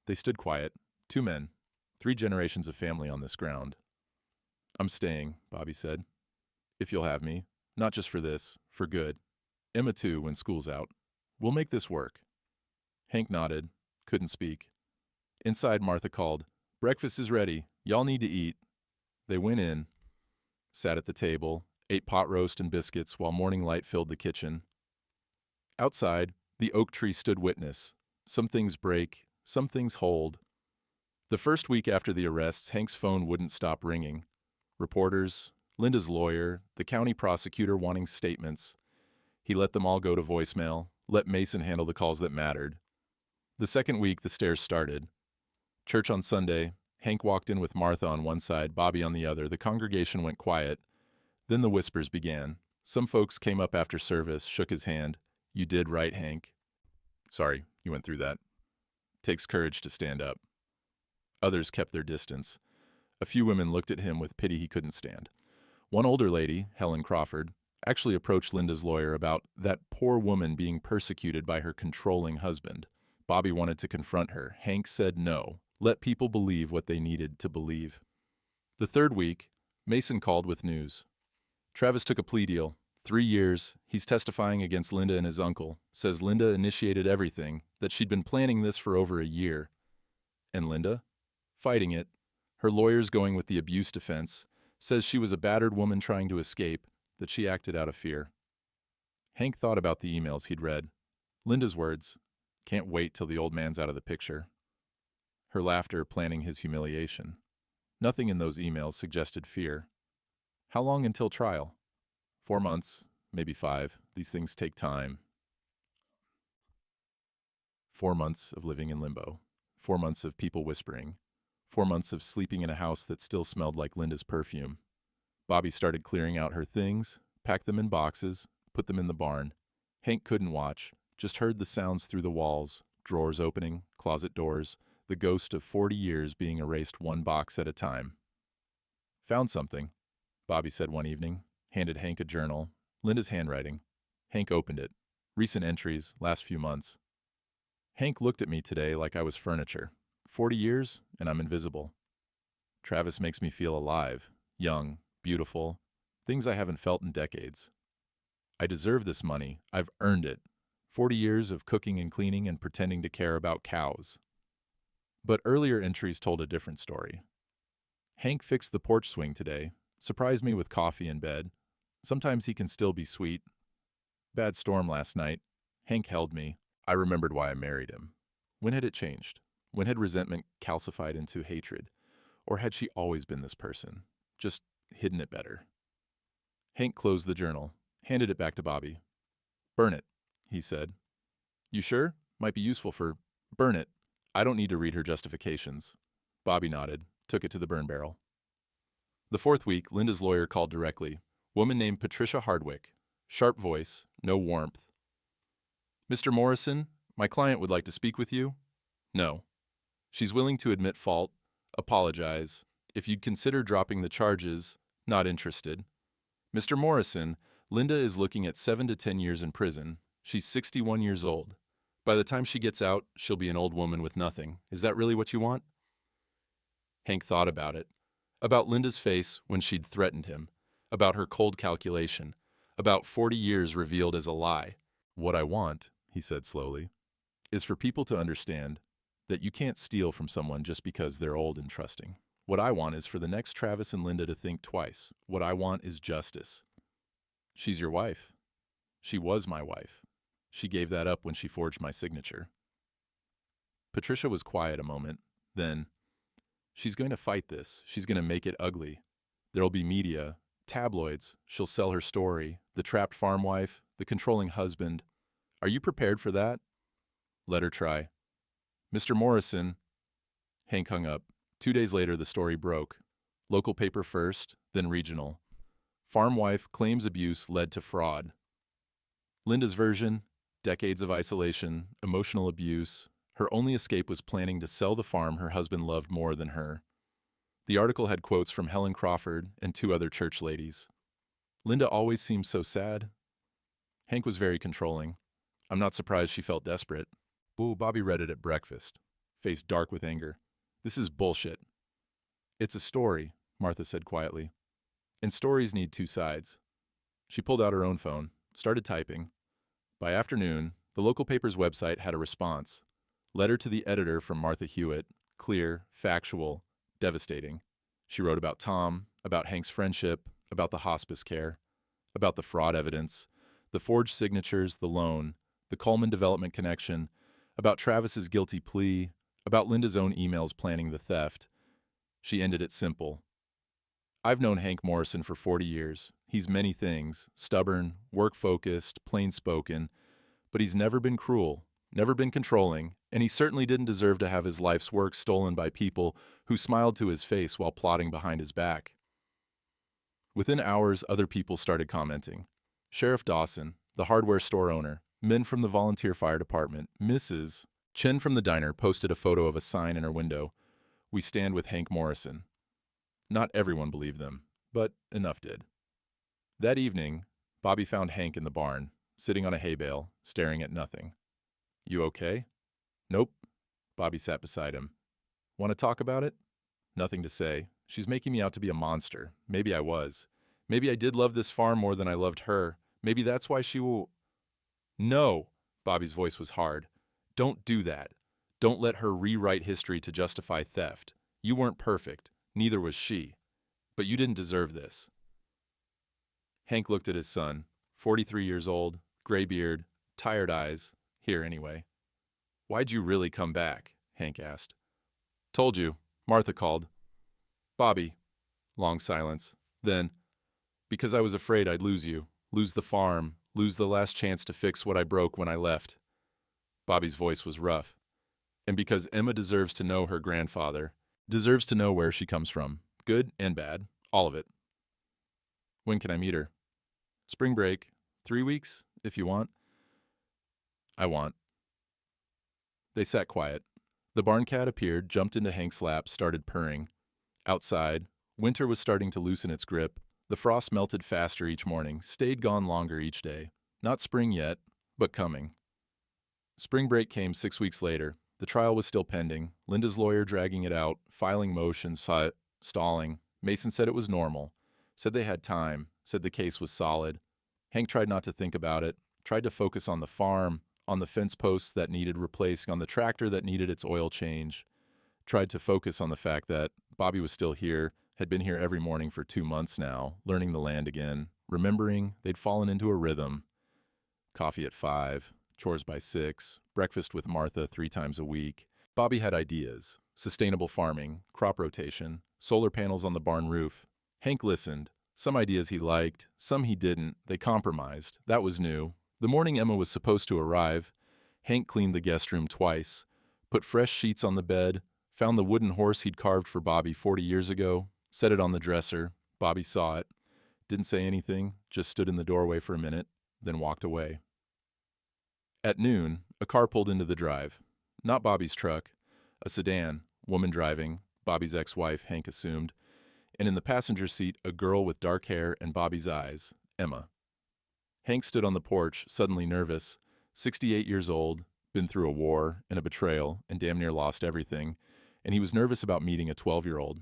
They stood quiet, 2 men, 3 generations of family on this ground. I'm staying, Bobby said. If you'll have me. Not just for this, for good. Emma too, when school's out. We'll make this work. Hank nodded, couldn't speak. Inside, Martha called, Breakfast is ready. Y'all need to eat. They went in, sat at the table, ate pot roast and biscuits while morning light filled the kitchen. Outside, the oak tree stood witness. Some things break, some things hold. The first week after the arrests, Hank's phone wouldn't stop ringing. Reporters, Linda's lawyer, the county prosecutor wanting statements. He let them all go to voicemail, let Mason handle the calls that mattered. The second week, the stares started. Church on Sunday, Hank walked in with Martha on one side, Bobby on the other. The congregation went quiet. Then the whispers began. Some folks came up after service, shook his hand. You did right, Hank. Sorry, you went through that. Takes courage to stand up. Others kept their distance. A few women looked at him with pity he couldn't stand. One older lady, Helen Crawford, actually approached Linda's lawyer about that poor woman being persecuted by her controlling husband. Bobby wanted to confront her. Hank said no. Let people believe what they needed to believe. The third week, Mason called with news. Travis took a plea deal. 3 years. He's testifying against Linda and his uncle. Says Linda initiated everything, that she'd been planning this for over a year. And Linda? Fighting it. Her lawyer's going with the abuse defense. Says she was a battered woman trying to escape, that she acted out of fear. Hank thought about the emails he'd read. Linda's words, can't wait till the old man's out of the picture. Her laughter planning his humiliation. Nothing in those emails suggested fear. How long until trial? 4 months, maybe 5. These things take time. 4 months of living in limbo. 4 months of people whispering. 4 months of sleeping in a house that still smelled like Linda's perfume. Bobby started clearing out her things, packed them in boxes, put them in the barn. Hank couldn't watch, just heard the sounds through the walls, drawers opening, closet doors, the ghost of 40 years being erased one box at a time. Found something, Bobby said one evening, handed Hank a journal, Linda's handwriting. Hank opened it. Recent entries, last few months. Hank looked at me today like I was furniture. 40 years, and I'm invisible. Travis makes me feel alive, young, beautiful, things I haven't felt in decades. I deserve this money. I've earned it. 40 years of cooking and cleaning and pretending to care about cows. But earlier entries told a different story. Hank fixed the porch swing today, surprised me with coffee in bed. Sometimes he can still be sweet. Bad storm last night. Hank held me. I remembered why I married him. When had it changed? When had resentment calcified into hatred? Or had she always been this person, just hidden it better? Hank closed the journal, handed it back to Bobby. "Burn it," he said. "You sure? Might be useful for—" "Burn it. I don't need to read her justifications." Bobby nodded, took it to the burn barrel. The fourth week, Linda's lawyer called directly. Woman named Patricia Hardwick. Sharp voice, no warmth. "Mr. Morrison, my client would like to speak with you." "No." "She's willing to admit fault, apologize. If you'd consider dropping the charges, not interested." "Mr. Morrison, Linda is looking at 7 to 10 years in prison. She's 61 years old. By the time she gets out, she'll be an old woman with nothing. Is that really what you want?" Hank thought about it. About Linda's face when she'd threatened him. About her cold calculation. About 40 years revealed as a lie. "What I want," he said slowly, "is for people to understand that you can't steal from someone just because they're old and trusting. What I want is for the next Travis and Linda to think twice. What I want is justice." "She's your wife." "She was my wife. She gave that up when she forged my signature." Patricia was quiet a moment. Then, "She's going to fight this. She's going to make it ugly. There'll be media, tabloids. She'll sell her story. The trapped farm wife, the controlling husband. Are you prepared for that?" "Let her try." "Mr. Morrison." Hank hung up. 2 days later, the story broke. Local paper first, then regional. Farm wife claims abuse led to fraud. Linda's version: decades of isolation, emotional abuse. Her only escape was planning to sell the farm her husband loved more than her. The article had quotes from Helen Crawford and 2 other church ladies. Linda always seemed so sad. Hank was very controlling. I'm not surprised she felt desperate. Ooh, Bobby read it at breakfast, face dark with anger. "This is bullshit." "It's a story," Martha said quietly. "And stories need 2 sides." She pulled out her own phone, started typing. By afternoon, the local paper's website had a response. Letter to the editor from Martha Hewitt, clear, factual, devastating. She wrote about Tom, about Hank's friendship, about the hospice care, about the fraud evidence, the forged signatures, the loan, the Coleman development connection, about Travis's guilty plea, about Linda's own emails planning the theft. She ended it simple. "I've known Hank Morrison for 40 years. He's many things, stubborn, work-focused, plain-spoken, but he's never been cruel, never been controlling, and he certainly didn't deserve to have his life's work stolen by people who smiled to his face while plotting behind his back." Within hours, other people started commenting. Sheriff Dawson, the hardware store owner, men from the volunteer fire department, Mrs. Chen from the diner posted a photo of a sign in her window, "We stand with Hank Morrison." Not everyone believed them, but enough did. That evening, Bobby found Hank in the barn, sitting on a hay bale, staring at nothing. "You okay?" "Nope." Bobby sat beside him. "Want to talk about it?" "Nothing to say. She's making me out to be a monster. Maybe I was. Maybe I did love this farm more than I loved her. Maybe that's why she will—" "No!" Bobby's voice was hard. "Don't do that. Don't let her rewrite history to justify theft. You weren't perfect. Neither was she. But you didn't deserve this." Hank looked at his son, 43 years old, gray beard, tired eyes, here anyway. "Why'd you really come back?" Hank asked. "Told you. Martha called." "Bobby." Long silence. Then, "Because I was afraid I'd lose you, lose the farm, lose the last chance to fix what I broke when I left." Bobby's voice was rough. "And because Emma deserves to know her grandfather, deserves to know where she comes from, good and bad, all of it." "When can I meet her?" "Spring break. 3 weeks, if you want." "I want." They sat quiet. The barn cat appeared, jumped into Hank's lap, started purring. Outside, winter was starting to loosen its grip. The frost melted faster each morning, stayed gone longer each day. Not spring yet, but coming. Spring break came 6 weeks later. The trial was still pending, Linda's lawyer dragging it out, filing motions, stalling. Mason said it was normal, said they had time, said the case was solid. Hank tried not to think about it, tried to focus on the farm, on the fence posts that needed replacing, on the tractor that needed its oil change. Tried to focus on the fact that Bobby was still here, had been here every morning for 2 months now, learning the land again, remembering they'd fallen into a rhythm. Coffee at 5, chores by 6, breakfast with Martha 3 times a week. Bobby had ideas: sustainable farming, crop rotation, solar panels on the barn roof. Hank listened. Some ideas he liked, some he didn't. They compromised. That was new. The morning Emma was supposed to arrive, Hank cleaned the guest room twice, put fresh sheets on the bed, found the wooden horse he'd carved for Bobby 40 years ago, set it on the dresser. Bobby saw it, didn't say anything, just stood in the doorway for a minute, then walked away. At noon, a car pulled into the drive. Not Bobby's truck, a sedan, woman driving, Bobby's ex-wife, Hank assumed, and in the passenger seat, a girl with dark hair and Bobby's eyes, Emma. Hank stood on the porch, suddenly nervous, 68 years old, been through a war and a betrayal and damn near lost everything, and he was nervous about meeting a 12-year-old.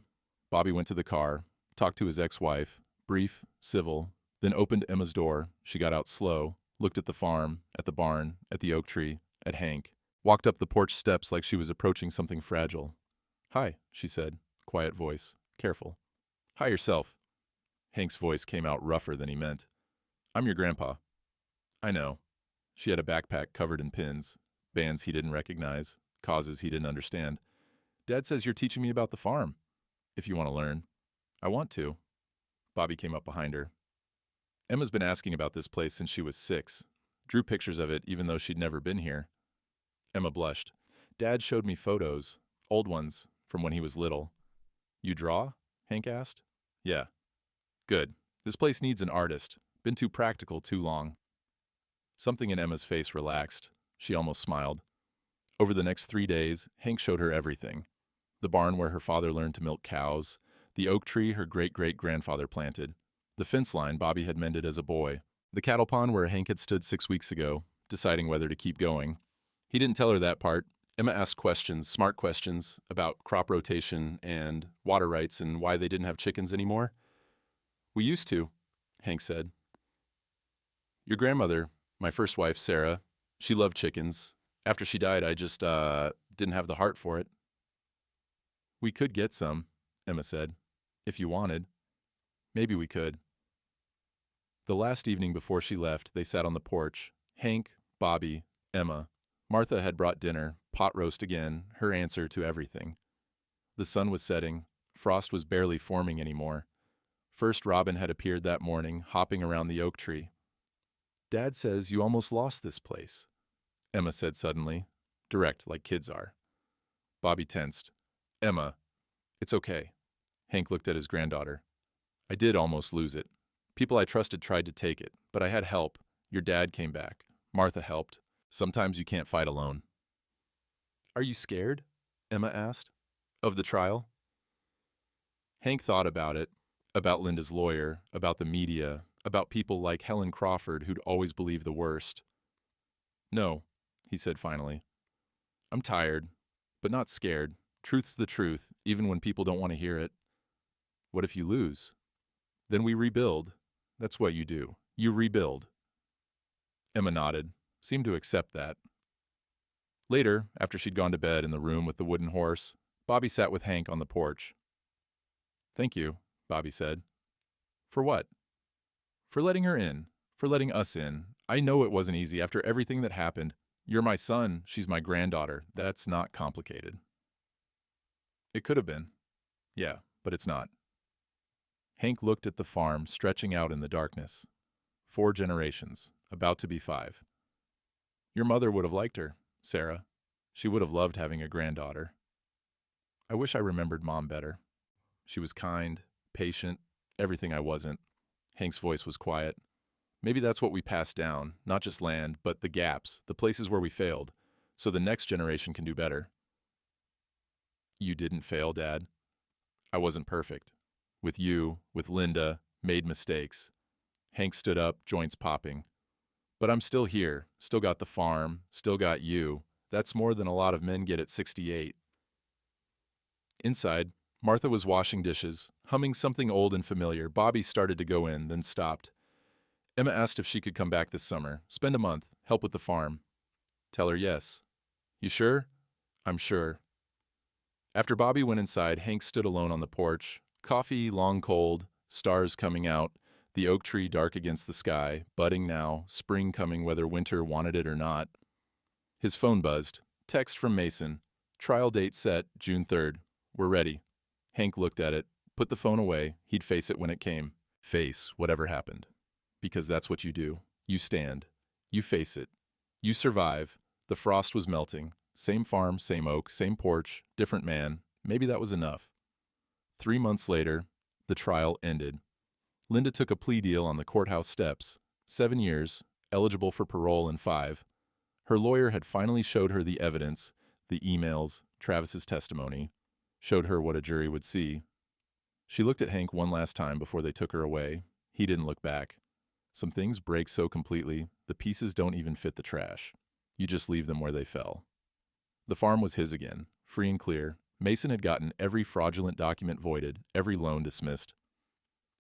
Bobby went to the car, talked to his ex-wife, brief, civil, then opened Emma's door. She got out slow, looked at the farm, at the barn, at the oak tree, at Hank, walked up the porch steps like she was approaching something fragile. "Hi," she said, quiet voice, careful. "Hi yourself." Hank's voice came out rougher than he meant. "I'm your grandpa." "I know." She had a backpack covered in pins, bands he didn't recognize, causes he didn't understand. "Dad says you're teaching me about the farm. If you want to learn." "I want to." Bobby came up behind her. "Emma's been asking about this place since she was 6. Drew pictures of it even though she'd never been here." Emma blushed. "Dad showed me photos, old ones, from when he was little." "You draw?" Hank asked. "Yeah." "Good. This place needs an artist. Been too practical too long." Something in Emma's face relaxed. She almost smiled. Over the next 3 days, Hank showed her everything. The barn where her father learned to milk cows, the oak tree her great-great-grandfather planted, the fence line Bobby had mended as a boy, the cattle pond where Hank had stood 6 weeks ago, deciding whether to keep going. He didn't tell her that part. Emma asked questions, smart questions, about crop rotation and water rights and why they didn't have chickens anymore. "We used to," Hank said. "Your grandmother, my first wife, Sarah, she loved chickens. After she died, I just, didn't have the heart for it." "We could get some," Emma said, "if you wanted. Maybe we could." The last evening before she left, they sat on the porch. Hank, Bobby, Emma. Martha had brought dinner, pot roast again, her answer to everything. The sun was setting. Frost was barely forming anymore. First robin had appeared that morning, hopping around the oak tree. "Dad says you almost lost this place," Emma said suddenly, direct like kids are. Bobby tensed. "Emma, it's okay." Hank looked at his granddaughter. "I did almost lose it. People I trusted tried to take it, but I had help. Your dad came back. Martha helped. Sometimes you can't fight alone." "Are you scared?" Emma asked. "Of the trial?" Hank thought about it, about Linda's lawyer, about the media, about people like Helen Crawford who'd always believe the worst. "No," he said finally. "I'm tired, but not scared. Truth's the truth, even when people don't want to hear it." "What if you lose?" "Then we rebuild. That's what you do. You rebuild." Emma nodded, seemed to accept that. Later, after she'd gone to bed in the room with the wooden horse, Bobby sat with Hank on the porch. "Thank you," Bobby said. "For what?" "For letting her in. For letting us in. I know it wasn't easy after everything that happened. You're my son, she's my granddaughter. That's not complicated." "It could have been. Yeah, but it's not." Hank looked at the farm stretching out in the darkness. 4 generations, about to be 5. "Your mother would have liked her, Sarah. She would have loved having a granddaughter." "I wish I remembered Mom better. She was kind, patient, everything I wasn't." Hank's voice was quiet. "Maybe that's what we passed down, not just land, but the gaps, the places where we failed, so the next generation can do better." "You didn't fail, Dad." "I wasn't perfect. With you, with Linda, made mistakes." Hank stood up, joints popping. But I'm still here, still got the farm, still got you. That's more than a lot of men get at 68. Inside, Martha was washing dishes, humming something old and familiar. Bobby started to go in, then stopped. Emma asked if she could come back this summer, spend a month, help with the farm. Tell her yes. You sure? I'm sure. After Bobby went inside, Hank stood alone on the porch. Coffee, long cold, stars coming out, the oak tree dark against the sky, budding now, spring coming whether winter wanted it or not. His phone buzzed. Text from Mason. Trial date set, June 3rd. We're ready. Hank looked at it, put the phone away. He'd face it when it came. Face whatever happened. Because that's what you do. You stand. You face it. You survive. The frost was melting. Same farm, same oak, same porch, different man. Maybe that was enough. 3 months later, the trial ended. Linda took a plea deal on the courthouse steps. 7 years, eligible for parole in 5. Her lawyer had finally showed her the evidence, the emails, Travis's testimony, showed her what a jury would see. She looked at Hank one last time before they took her away. He didn't look back. Some things break so completely, the pieces don't even fit the trash. You just leave them where they fell. The farm was his again, free and clear. Mason had gotten every fraudulent document voided, every loan dismissed.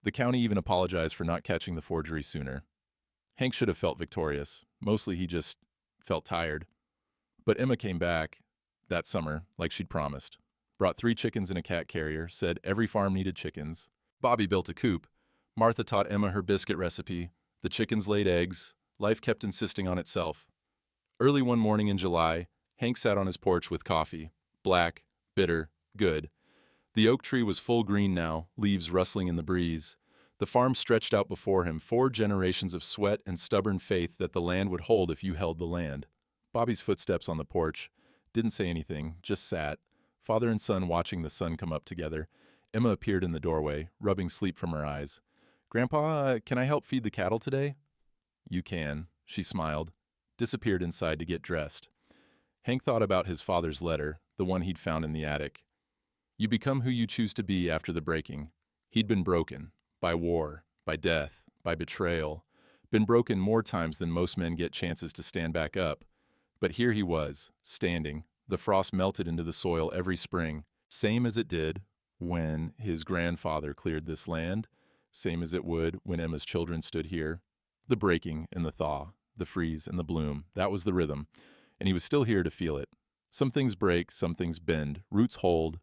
The county even apologized for not catching the forgery sooner. Hank should have felt victorious. Mostly he just felt tired. But Emma came back that summer, like she'd promised. Brought 3 chickens in a cat carrier, said every farm needed chickens. Bobby built a coop. Martha taught Emma her biscuit recipe. The chickens laid eggs. Life kept insisting on itself. Early one morning in July, Hank sat on his porch with coffee. Black, bitter, good. The oak tree was full green now, leaves rustling in the breeze. The farm stretched out before him, 4 generations of sweat and stubborn faith that the land would hold if you held the land. Bobby's footsteps on the porch. Didn't say anything, just sat. Father and son watching the sun come up together. Emma appeared in the doorway, rubbing sleep from her eyes. Grandpa, can I help feed the cattle today? You can, she smiled. Disappeared inside to get dressed. Hank thought about his father's letter, the one he'd found in the attic. You become who you choose to be after the breaking. He'd been broken. By war, by death, by betrayal. Been broken more times than most men get chances to stand back up. But here he was, standing. The frost melted into the soil every spring, same as it did when his grandfather cleared this land, same as it would when Emma's children stood here. The breaking and the thaw, the freeze and the bloom, that was the rhythm, and he was still here to feel it. Some things break, some things bend, roots hold,